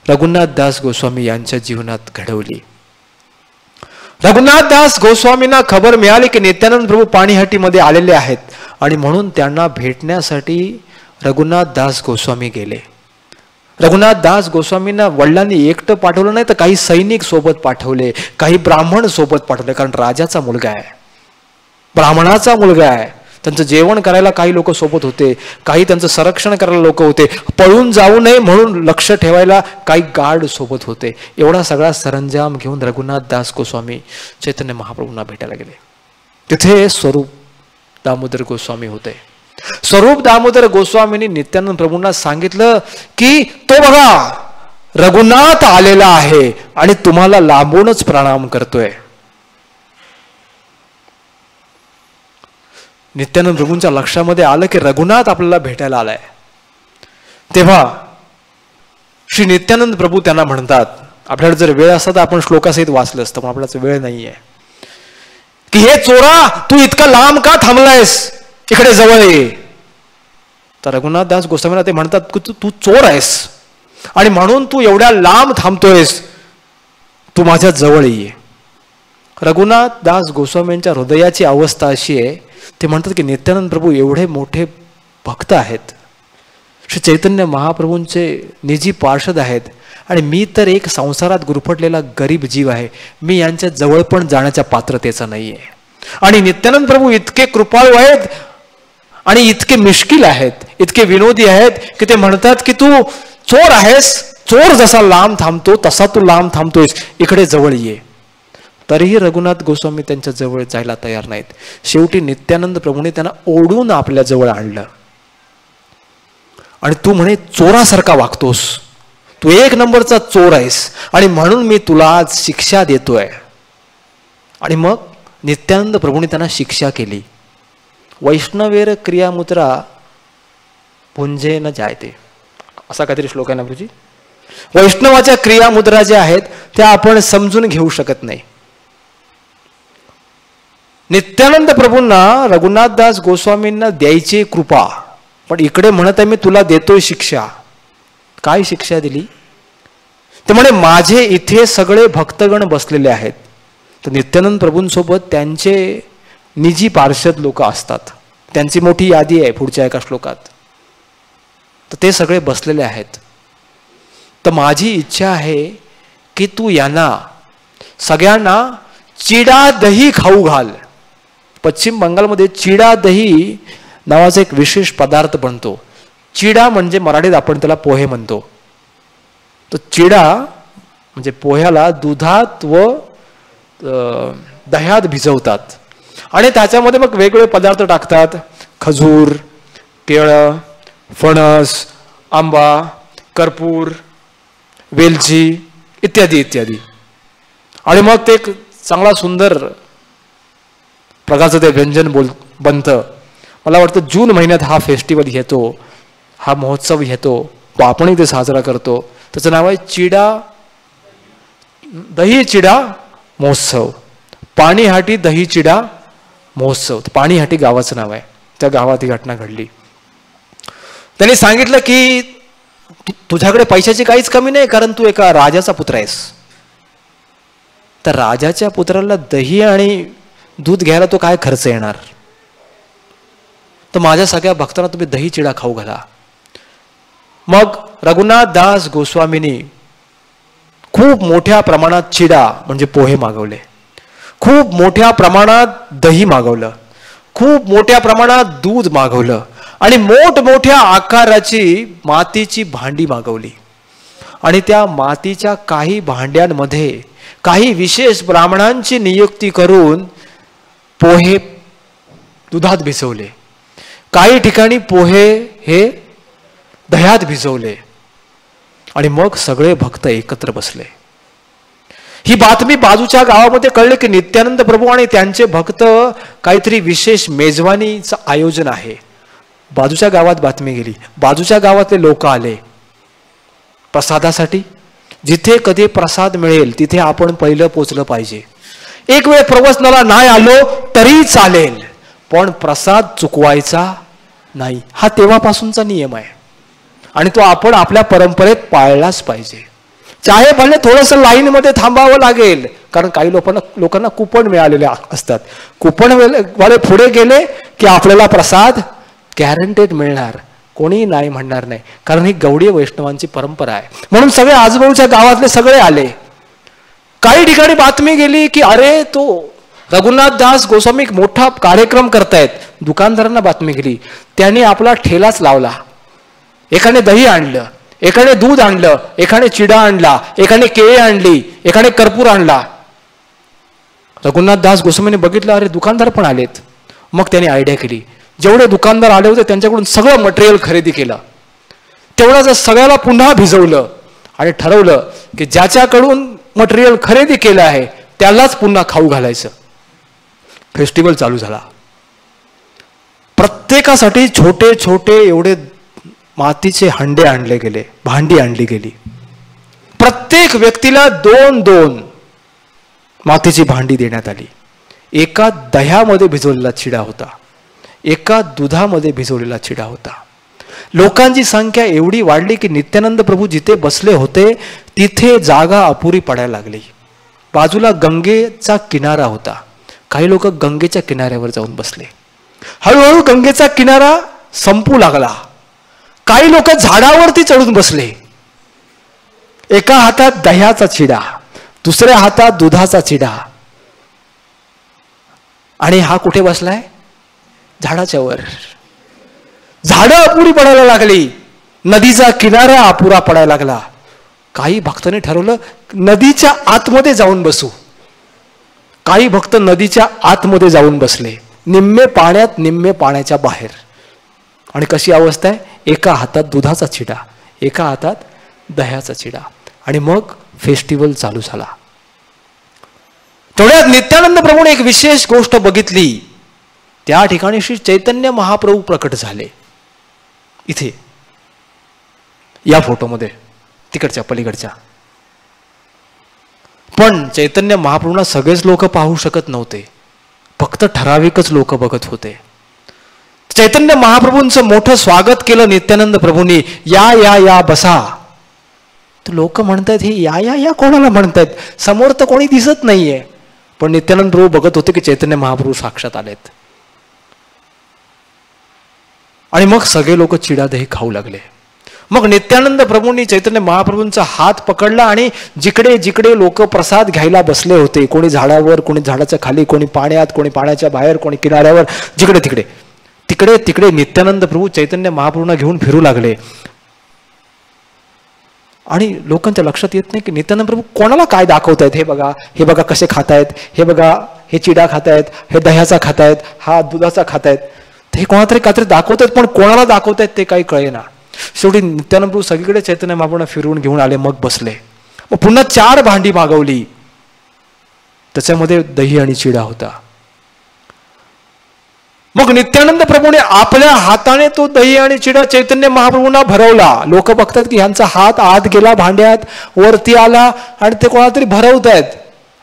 Speaker 1: रघुनाथ दास गोस्वामी यांच्या जीवनात घडवली. रघुनाथ दास गोस्वामींना खबर मिळाली की नित्यानंद प्रभू पाणीहाटीमध्ये आलेले आहेत आणि म्हणून त्यांना भेटण्यासाठी रघुनाथ दास गोस्वामी गेले. रघुनाथ दास गोस्वामींना वडिलांनी एकटं पाठवलं नाही तर काही सैनिक सोबत पाठवले, काही ब्राह्मण सोबत पाठवले. कारण राजाचा मुलगा आहे, ब्राह्मणाचा मुलगा आहे. त्यांचं जेवण करायला काही लोक सोबत होते, काही त्यांचं संरक्षण करायला लोक होते, पळून जाऊ नये म्हणून लक्ष ठेवायला काही गार्ड सोबत होते. एवढा सगळा सरंजाम घेऊन रघुनाथ दास गोस्वामी चैतन्य महाप्रभूंना भेटायला गेले. तिथे स्वरूप दामोदर गोस्वामी होते. स्वरूप दामोदर गोस्वामींनी नित्यानंद प्रभूंना सांगितलं की तो बघा रघुनाथ आलेला आहे आणि तुम्हाला लांबूनच प्रणाम करतोय. नित्यानंद प्रभूंच्या लक्षामध्ये आलं की रघुनाथ आपल्याला भेटायला आलाय. तेव्हा श्री नित्यानंद प्रभू त्यांना म्हणतात, आपल्याला जर वेळ असता तर आपण श्लोकासहित वाचलं असतं, पण आपल्याला वेळ नाहीये, की हे चोरा तू इतका लांब का थांबलायस, इकडे जवळ ये. तर रघुनाथ दास गोस्वामींना ते म्हणतात की तू चोर आहेस आणि म्हणून तू एवढ्या लांब थांबतोयस, तू माझ्या जवळ ये. रघुनाथ दास गोस्वामींच्या हृदयाची अवस्था अशी आहे, ते म्हणतात की नित्यानंद प्रभू एवढे मोठे भक्त आहेत, श्री चैतन्य महाप्रभूंचे निजी पार्षद आहेत, आणि मी तर एक संसारात गुरफटलेला गरीब जीव आहे, मी यांच्या जवळ पण जाण्याच्या पात्रतेचा नाहीये. आणि नित्यानंद प्रभू इतके कृपाळू आहेत आणि इतके मिश्किल आहेत, इतके विनोदी आहेत की ते म्हणतात की तू चोर आहेस, चोर जसा लांब थांबतो तसा तू लांब थांबतोयस, इकडे जवळ ये. तरीही रघुनाथ गोस्वामी त्यांच्या जवळ जायला तयार नाहीत. शेवटी नित्यानंद प्रभूने त्यांना ओढून आपल्या जवळ आणलं आणि तू म्हणे चोरासारखा वागतोस, तू एक नंबरचा चोर आहेस आणि म्हणून मी तुला आज शिक्षा देतोय. आणि मग नित्यानंद प्रभूने त्यांना शिक्षा केली. वैष्णवेर क्रियामुद्रा पुंजे न जायते, असा काहीतरी श्लोक आहे ना प्रभूजी. वैष्णवाच्या क्रियामुद्रा ज्या आहेत त्या आपण समजून घेऊ शकत नाही. नित्यानंद प्रभूंना रघुनाथदास गोस्वामींना द्यायची कृपा, पण इकडे म्हणत आहे मी तुला देतोय शिक्षा. काय शिक्षा दिली? ते म्हणे माझे इथे सगळे भक्तगण बसलेले आहेत. तर नित्यानंद प्रभूंसोबत त्यांचे निजी पार्षद लोक असतात, त्यांची मोठी यादी आहे पुढच्या एका श्लोकात. तर ते सगळे बसलेले आहेत. तर माझी इच्छा आहे की तू यांना सगळ्यांना चिडा दही खाऊ घाल. पश्चिम बंगालमध्ये चिडा दही नावाचा एक विशेष पदार्थ बनतो. चिडा म्हणजे मराठीत आपण त्याला पोहे म्हणतो. तर चिडा म्हणजे पोह्याला दुधात व दह्यात भिजवतात आणि त्याच्यामध्ये मग वेगवेगळे पदार्थ टाकतात. खजूर, केळं, फणस, आंबा, कर्पूर, वेलची इत्यादी इत्यादी. आणि मग ते चांगला सुंदर प्रकारचं ते व्यंजन बनतं. मला वाटतं जून महिन्यात हा फेस्टिवल येतो, हा महोत्सव येतो, तो आपणही ते साजरा करतो. त्याचं नाव आहे चिडा दही चिडा महोत्सव. पाणीहाटी दही चिडा महोत्सव. पाणीहाटी गावाचं नाव आहे. त्या गावात ही घटना घडली. त्यांनी सांगितलं की तुझ्याकडे पैशाची काहीच कमी नाही, कारण तू एका राजाचा पुत्र आहेस. तर राजाच्या पुत्राला दही आणि दूध घ्यायला तो काय खर्च येणार, तर माझ्या सगळ्या भक्तांना तुम्ही दही चिडा खाऊ घाला. मग रघुनाथ दास गोस्वामींनी खूप मोठ्या प्रमाणात चिडा म्हणजे पोहे मागवले, खूप मोठ्या प्रमाणात दही मागवलं, खूप मोठ्या प्रमाणात दूध मागवलं आणि मोठमोठ्या आकाराची मातीची भांडी मागवली. आणि त्या मातीच्या काही भांड्यांमध्ये काही विशेष ब्राह्मणांची नियुक्ती करून पोहे दुधात भिजवले, काही ठिकाणी पोहे हे दह्यात भिजवले आणि मग सगळे भक्त एकत्र बसले. ही बातमी बाजूच्या गावामध्ये कळली की नित्यानंद प्रभू आणि त्यांचे भक्त काहीतरी विशेष मेजवानीचं आयोजन आहे. बाजूच्या गावात बातमी गेली. बाजूच्या गावातले लोक आले प्रसादासाठी. जिथे कधी प्रसाद मिळेल तिथे आपण पहिलं पोचलं पाहिजे. एक वेळ प्रवचनाला नाही आलो तरी चालेल, पण प्रसाद चुकवायचा नाही. हा तेव्हापासूनचा नियम आहे आणि तो आपण आपल्या परंपरेत पाळलाच पाहिजे. चाहे भले थोडंसं लाईनमध्ये थांबावं लागेल, कारण काही लोकांना कुपन मिळालेले असतात. कुपन वाले पुढे गेले की आपल्याला प्रसाद गॅरंटेड मिळणार, कोणी नाही म्हणणार नाही, कारण ही गौडीय वैष्णवांची परंपरा आहे. म्हणून सगळे आजूबाजूच्या गावातले सगळे आले. काही ठिकाणी बातमी गेली की अरे तो रघुनाथ दास गोस्वामी एक मोठा कार्यक्रम करतायत. दुकानदारांना बातमी गेली. त्यांनी आपला ठेलाच लावला. एकाने दही आणलं, एकाने दूध आणलं, एकाने चिडा आणला, एकाने केळी आणली, एकाने कर्पूर आणला. रघुनाथ दास गोस्वामीने बघितलं अरे दुकानदार पण आलेत. मग त्यांनी आयडिया केली, जेवढे दुकानदार आले होते त्यांच्याकडून सगळं मटेरियल खरेदी केलं. तेवढं सगळ्याला पुन्हा भिजवलं आणि ठरवलं की ज्याच्याकडून मटेरियल खरेदी केलं आहे त्यालाच पुन्हा खाऊ घालायचं. फेस्टिवल चालू झाला. प्रत्येकासाठी छोटे छोटे एवढे मातीचे हंडे आणले गेले, भांडी आणली गेली. प्रत्येक व्यक्तीला 2-2 मातीची भांडी देण्यात आली. एका दह्यामध्ये भिजवलेला चिडा होता, एका दुधामध्ये भिजवलेला चिडा होता. लोकांची संख्या एवढी वाढली की नित्यानंद प्रभू जिथे बसले होते तिथे जागा अपुरी पडायला लागली. बाजूला गंगेचा किनारा होता. काही लोक गंगेच्या किनाऱ्यावर जाऊन बसले. हळूहळू गंगेचा किनारा संपू लागला. काही लोक झाडावरती चढून बसले. एका हातात दह्याचा चिडा, दुसऱ्या हातात दुधाचा चिडा. आणि हा कुठे बसलाय? झाडाच्या वर. झाडं अपुरी पडायला लागली. नदीचा किनारा अपुरा पडायला लागला. काही भक्तांनी ठरवलं नदीच्या आतमध्ये जाऊन बसू. काही भक्त नदीच्या आतमध्ये जाऊन बसले, निम्मे पाण्यात निम्मे पाण्याच्या बाहेर. आणि कशी अवस्था आहे? एका हातात दुधाचा चिडा, एका हातात दह्याचा चिडा. आणि मग फेस्टिवल चालू झाला. तेवढ्यात नित्यानंद प्रभूने एक विशेष गोष्ट बघितली. त्या ठिकाणी श्री चैतन्य महाप्रभू प्रकट झाले. इथे या फोटोमध्ये, तिकडच्या पलीकडच्या. पण चैतन्य महाप्रभूंना सगळेच लोक पाहू शकत नव्हते, फक्त ठराविकच लोक बघत होते. चैतन्य महाप्रभूंचं मोठं स्वागत केलं नित्यानंद प्रभूंनी. या या या बसा. तर लोक म्हणतात हे या या या कोणाला म्हणतात? समोर तर कोणी दिसत नाहीये. पण नित्यानंद प्रभू बघत होते की चैतन्य महाप्रभू साक्षात आलेत. आणि मग सगळे लोक चिडा दही खाऊ लागले. मग नित्यानंद प्रभूंनी चैतन्य महाप्रभूंचा हात पकडला आणि जिकडे जिकडे लोक प्रसाद घ्यायला बसले होते, कोणी झाडावर, कोणी झाडाच्या खाली, कोणी पाण्यात, कोणी पाण्याच्या बाहेर, कोणी किनाऱ्यावर, जिकडे तिकडे तिकडे तिकडे नित्यानंद प्रभू चैतन्य महाप्रभूंना घेऊन फिरू लागले. आणि लोकांच्या लक्षात येत नाही की नित्यानंद प्रभू कोणाला काय दाखवतायत. हे बघा, हे बघा कसे खातायत, हे बघा हे चिडा खातायत, हे दह्याचा खातायत, हा दुधाचा खातायत. हे कोणाला तरी काहीतरी दाखवतायत, पण कोणाला दाखवतायत ते काही कळेना. शेवटी नित्यानंद प्रभू सगळीकडे चैतन्य महाप्रभूंना फिरवून घेऊन आले. मग बसले. मग पुन्हा 4 भांडी मागवली. त्याच्यामध्ये दही आणि चिडा होता. मग नित्यानंद प्रभूने आपल्या हाताने तो दही आणि चिडा चैतन्य महाप्रभूंना भरवला. लोक बघतात की ह्यांचा हात आत गेला भांड्यात, वरती आला आणि ते कोणाला तरी भरवतायत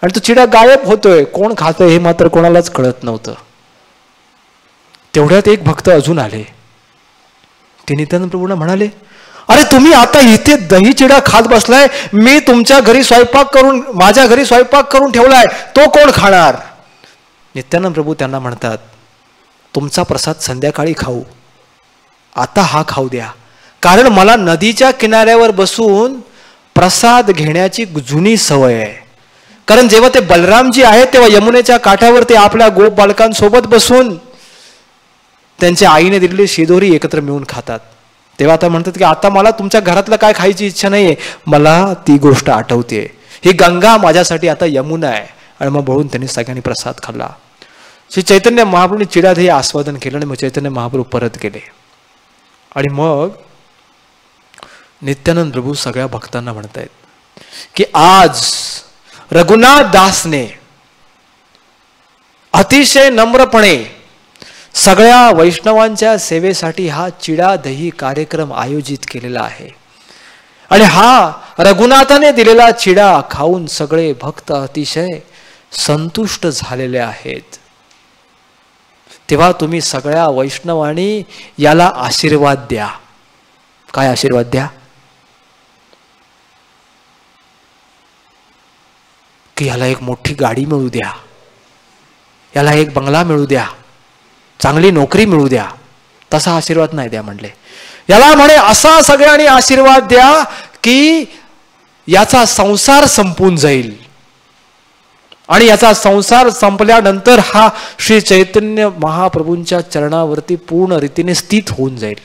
Speaker 1: आणि तो चिडा गायब होतोय. कोण खातंय हे मात्र कोणालाच कळत नव्हतं. तेवढ्यात एक भक्त अजून आले. ते नित्यानंद प्रभूंना म्हणाले, अरे तुम्ही आता इथे दही चिडा खात बसलाय, मी तुमच्या घरी स्वयंपाक करून, माझ्या घरी स्वयंपाक करून ठेवलाय, तो कोण खाणार? नित्यानंद प्रभू त्यांना म्हणतात, तुमचा प्रसाद संध्याकाळी खाऊ, आता हा खाऊ द्या. कारण मला नदीच्या किनाऱ्यावर बसून प्रसाद घेण्याची जुनी सवय आहे. कारण जेव्हा ते बलरामजी आहेत तेव्हा यमुनेच्या काठावर ते आपल्या गोप बालकांसोबत बसून त्यांच्या आईने दिलेली शिदोरी एकत्र मिळून खातात. तेव्हा आता म्हणतात की आता मला तुमच्या घरातलं काय खायची इच्छा नाहीये, मला ती गोष्ट आठवते. ही गंगा माझ्यासाठी आता यमुना आहे. आणि मग बोलून त्यांनी सगळ्यांनी प्रसाद खाल्ला. श्री चैतन्य महाप्रभूंनी चिडादही आस्वादन केलं आणि मग चैतन्य महाप्रभू परत गेले. आणि मग नित्यानंद प्रभू सगळ्या भक्तांना म्हणतायत की आज रघुनाथ दासने अतिशय नम्रपणे सगळ्या वैष्णवांच्या सेवेसाठी हा चिडा दही कार्यक्रम आयोजित केलेला आहे. आणि हा रघुनाथाने दिलेला चिडा खाऊन सगळे भक्त अतिशय संतुष्ट झालेले आहेत. तेव्हा तुम्ही सगळ्या वैष्णवांनी याला आशीर्वाद द्या. काय आशीर्वाद द्या? की याला एक मोठी गाडी मिळू द्या, याला एक बंगला मिळू द्या, चांगली नोकरी मिळू द्या. तसा आशीर्वाद नाही द्या म्हणले. याला म्हणे असा सगळ्यांनी आशीर्वाद द्या की याचा संसार संपून जाईल आणि याचा संसार संपल्यानंतर हा श्री चैतन्य महाप्रभूंच्या चरणावरती पूर्ण रीतीने स्थित होऊन जाईल.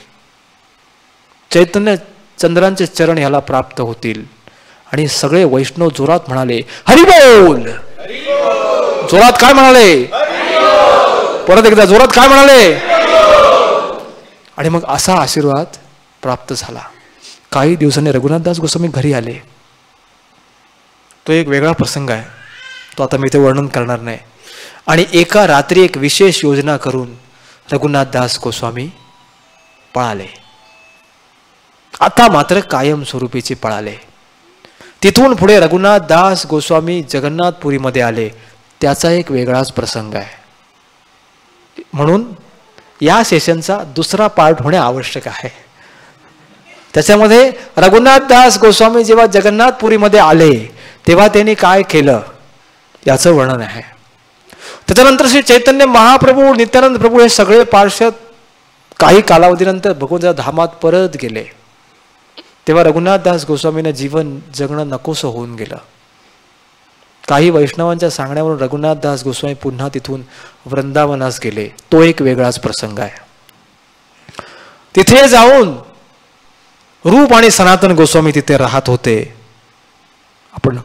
Speaker 1: चैतन्य चंद्रांचे चरण याला प्राप्त होतील. आणि सगळे वैष्णव जोरात म्हणाले हरिबोल. जोरात काय म्हणाले? परत एकदा जोरात काय म्हणाले? आणि मग असा आशीर्वाद प्राप्त झाला. काही दिवसांनी रघुनाथदास गोस्वामी घरी आले. तो एक वेगळा प्रसंग आहे, तो आता मी ते वर्णन करणार नाही. आणि एका रात्री एक विशेष योजना करून रघुनाथदास गोस्वामी पळाले. आता मात्र कायम स्वरूपीचे पळाले. तिथून पुढे रघुनाथदास गोस्वामी जगन्नाथपुरीमध्ये आले. त्याचा एक वेगळाच प्रसंग आहे. म्हणून या सेशनचा दुसरा पार्ट होणे आवश्यक आहे. त्याच्यामध्ये रघुनाथदास गोस्वामी जेव्हा जगन्नाथपुरीमध्ये आले तेव्हा त्यांनी काय केलं याचं वर्णन आहे. त्याच्यानंतर श्री चैतन्य महाप्रभू, नित्यानंद प्रभू हे सगळे पार्षद काही कालावधीनंतर भगवंताच्या धामात परत गेले. तेव्हा रघुनाथदास गोस्वामींना जीवन जगणं नकोसं होऊन गेलं. काही वैष्णवांच्या सांगण्यावरून रघुनाथदास गोस्वामी पुन्हा तिथून वृंदावनास गेले. तो एक वेगळाच प्रसंग आहे. तिथे जाऊन रूप आणि सनातन गोस्वामी तिथे राहत होते. आपण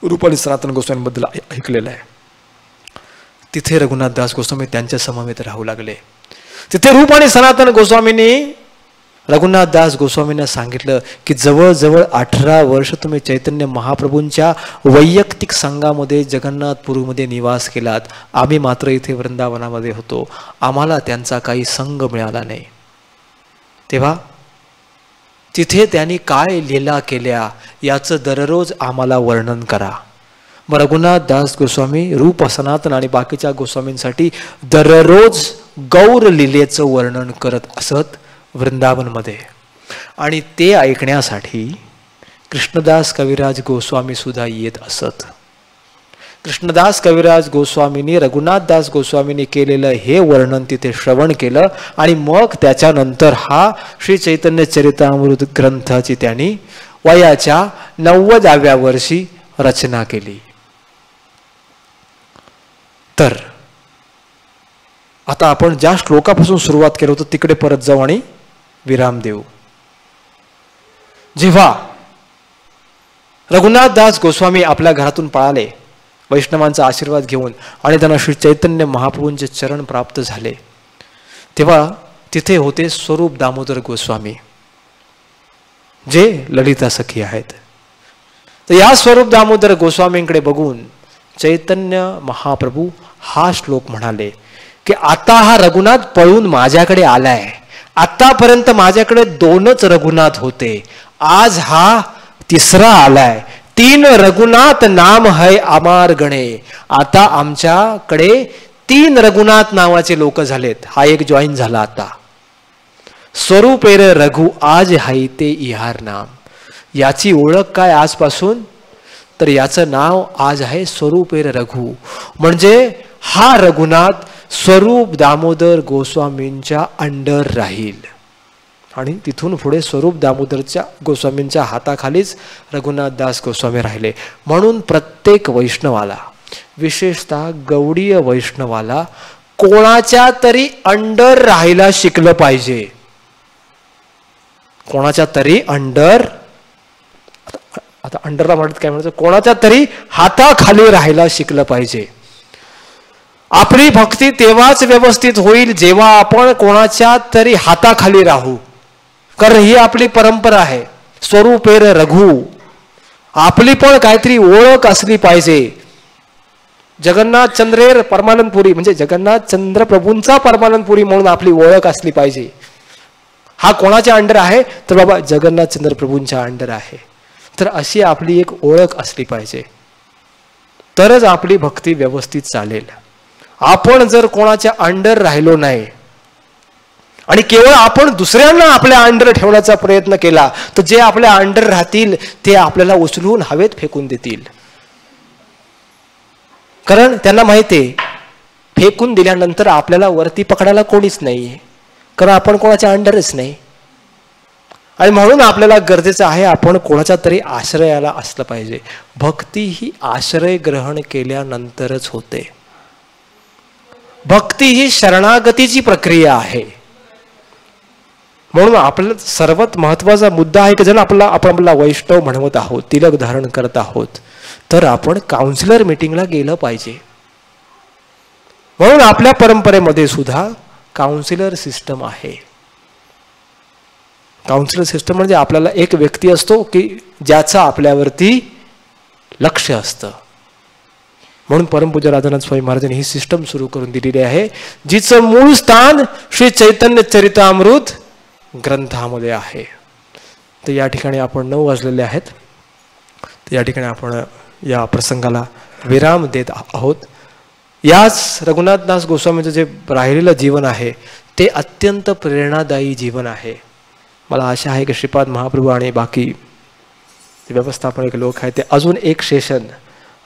Speaker 1: रूप आणि सनातन गोस्वामीबद्दल ऐकलेलं आहे. तिथे रघुनाथदास गोस्वामी त्यांच्या समवेत राहू लागले. तिथे रूप आणि सनातन गोस्वामींनी रघुनाथदास गोस्वामींना सांगितलं की जवळजवळ 18 वर्ष तुम्ही चैतन्य महाप्रभूंच्या वैयक्तिक संघामध्ये जगन्नाथपुरीमध्ये निवास केलात. आम्ही मात्र इथे वृंदावनामध्ये होतो. आम्हाला त्यांचा काही संघ मिळाला नाही. तेव्हा तिथे त्यांनी काय लीला केल्या याचं दररोज आम्हाला वर्णन करा. मग रघुनाथदास गोस्वामी रूप, सनातन आणि बाकीच्या गोस्वामींसाठी दररोज गौर लीलेचं वर्णन करत असत वृंदावनमध्ये. आणि ते ऐकण्यासाठी कृष्णदास कविराज गोस्वामी सुद्धा येत असत. कृष्णदास कविराज गोस्वामींनी रघुनाथदास गोस्वामींनी केलेलं हे वर्णन तिथे श्रवण केलं. आणि मग त्याच्यानंतर हा श्री चैतन्य चरितामृत ग्रंथाची त्यांनी वयाच्या 90व्या वर्षी रचना केली. तर आता आपण ज्या श्लोकापासून सुरुवात केली होती तिकडे परत जाऊ आणि विराम देऊ. जेव्हा रघुनाथदास गोस्वामी आपल्या घरातून पळाले वैष्णवांचा आशीर्वाद घेऊन आणि त्यांना श्री चैतन्य महाप्रभूंचे चरण प्राप्त झाले, तेव्हा तिथे होते स्वरूप दामोदर गोस्वामी जे ललिता सखी आहेत. तर या स्वरूप दामोदर गोस्वामींकडे बघून चैतन्य महाप्रभू हा श्लोक म्हणाले की आता हा रघुनाथ पळून माझ्याकडे आलाय. आतापर्यंत माझ्याकडे 2च रघुनाथ होते, आज हा 3रा आलाय. 3 रघुनाथ नाम है आमार गणे. आता आमच्याकडे 3 रघुनाथ नावाचे लोक झालेत. हा एक जॉईन झाला. आता स्वरूपेर रघु आज हाय ते इहार नाम. याची ओळख काय आजपासून, तर याचं नाव आज आहे स्वरूपेर रघु. म्हणजे हा रघुनाथ स्वरूप दामोदर गोस्वामींच्या अंडर राहील. आणि तिथून पुढे स्वरूप दामोदरच्या गोस्वामींच्या हाताखालीच रघुनाथदास गोस्वामी राहिले. म्हणून प्रत्येक वैष्णवाला, विशेषतः गौडीय वैष्णवाला कोणाच्या तरी अंडर राहायला शिकलं पाहिजे. कोणाच्या तरी अंडर, आता अंडरला म्हणत काय म्हणायचं, कोणाच्या तरी हाताखाली राहायला शिकलं पाहिजे. आपली भक्ती तेव्हाच व्यवस्थित होईल जेव्हा आपण कोणाच्या तरी हाताखाली राहू. कारण ही आपली परंपरा आहे. स्वरूपेर रघु, आपली पण काहीतरी ओळख असली पाहिजे. जगन्नाथ चंद्रेर परमानंदपुरी म्हणजे जगन्नाथ चंद्र प्रभूंचा परमानंदपुरी म्हणून आपली ओळख असली पाहिजे. हा कोणाच्या अंडर आहे, तर बाबा जगन्नाथ चंद्र प्रभूंच्या अंडर आहे. तर अशी आपली एक ओळख असली पाहिजे, तरच आपली भक्ती व्यवस्थित चालेल. आपण जर कोणाच्या अंडर राहिलो नाही आणि केवळ आपण दुसऱ्यांना आपल्या अंडर ठेवण्याचा प्रयत्न केला, तर जे आपल्या अंडर राहतील ते आपल्याला उचलून हवेत फेकून देतील. कारण त्यांना माहितीये फेकून दिल्यानंतर आपल्याला वरती पकडायला कोणीच नाहीये, कारण आपण कोणाच्या अंडरच नाही. आणि म्हणून आपल्याला गरजेचं आहे आपण कोणाच्या तरी आश्रयाला असलं पाहिजे. भक्ती ही आश्रय ग्रहण केल्यानंतरच होते. भक्ती ही शरणागतीची प्रक्रिया आहे. म्हणून आपला सर्वात महत्वाचा मुद्दा आहे की जर आपण आपला वैष्णव म्हणवत आहोत, तिलक धारण करत आहोत, तर आपण काउन्सिलर मीटिंगला गेलं पाहिजे. म्हणून आपल्या परंपरेमध्ये सुद्धा काउन्सिलर सिस्टम आहे.
Speaker 2: काउन्सिलर सिस्टम म्हणजे आपल्याला एक व्यक्ती असतो की ज्याचं आपल्यावरती लक्ष असतं. म्हणून परमपूज्य राधानाथ स्वामी महाराजांनी ही सिस्टम सुरू करून दिलेली आहे, जिचं मूळ स्थान श्री चैतन्य चरितामृत ग्रंथामध्ये आहे. तर या ठिकाणी आपण 9 वाजलेले आहेत. तर या ठिकाणी आपण या प्रसंगाला विराम देत आहोत. याच रघुनाथदास गोस्वामींचं जे राहिलेलं जीवन आहे ते अत्यंत प्रेरणादायी जीवन आहे. मला आशा आहे की श्रीपाद महाप्रभू आणि बाकी व्यवस्थापक लोक आहेत ते अजून एक सेशन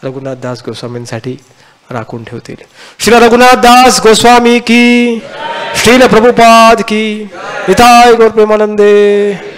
Speaker 2: रघुनाथदास गोस्वामींसाठी राखून ठेवतील. श्री रघुनाथदास गोस्वामी की, श्रील प्रभुपाद की, निताय गौर प्रेमानंदे.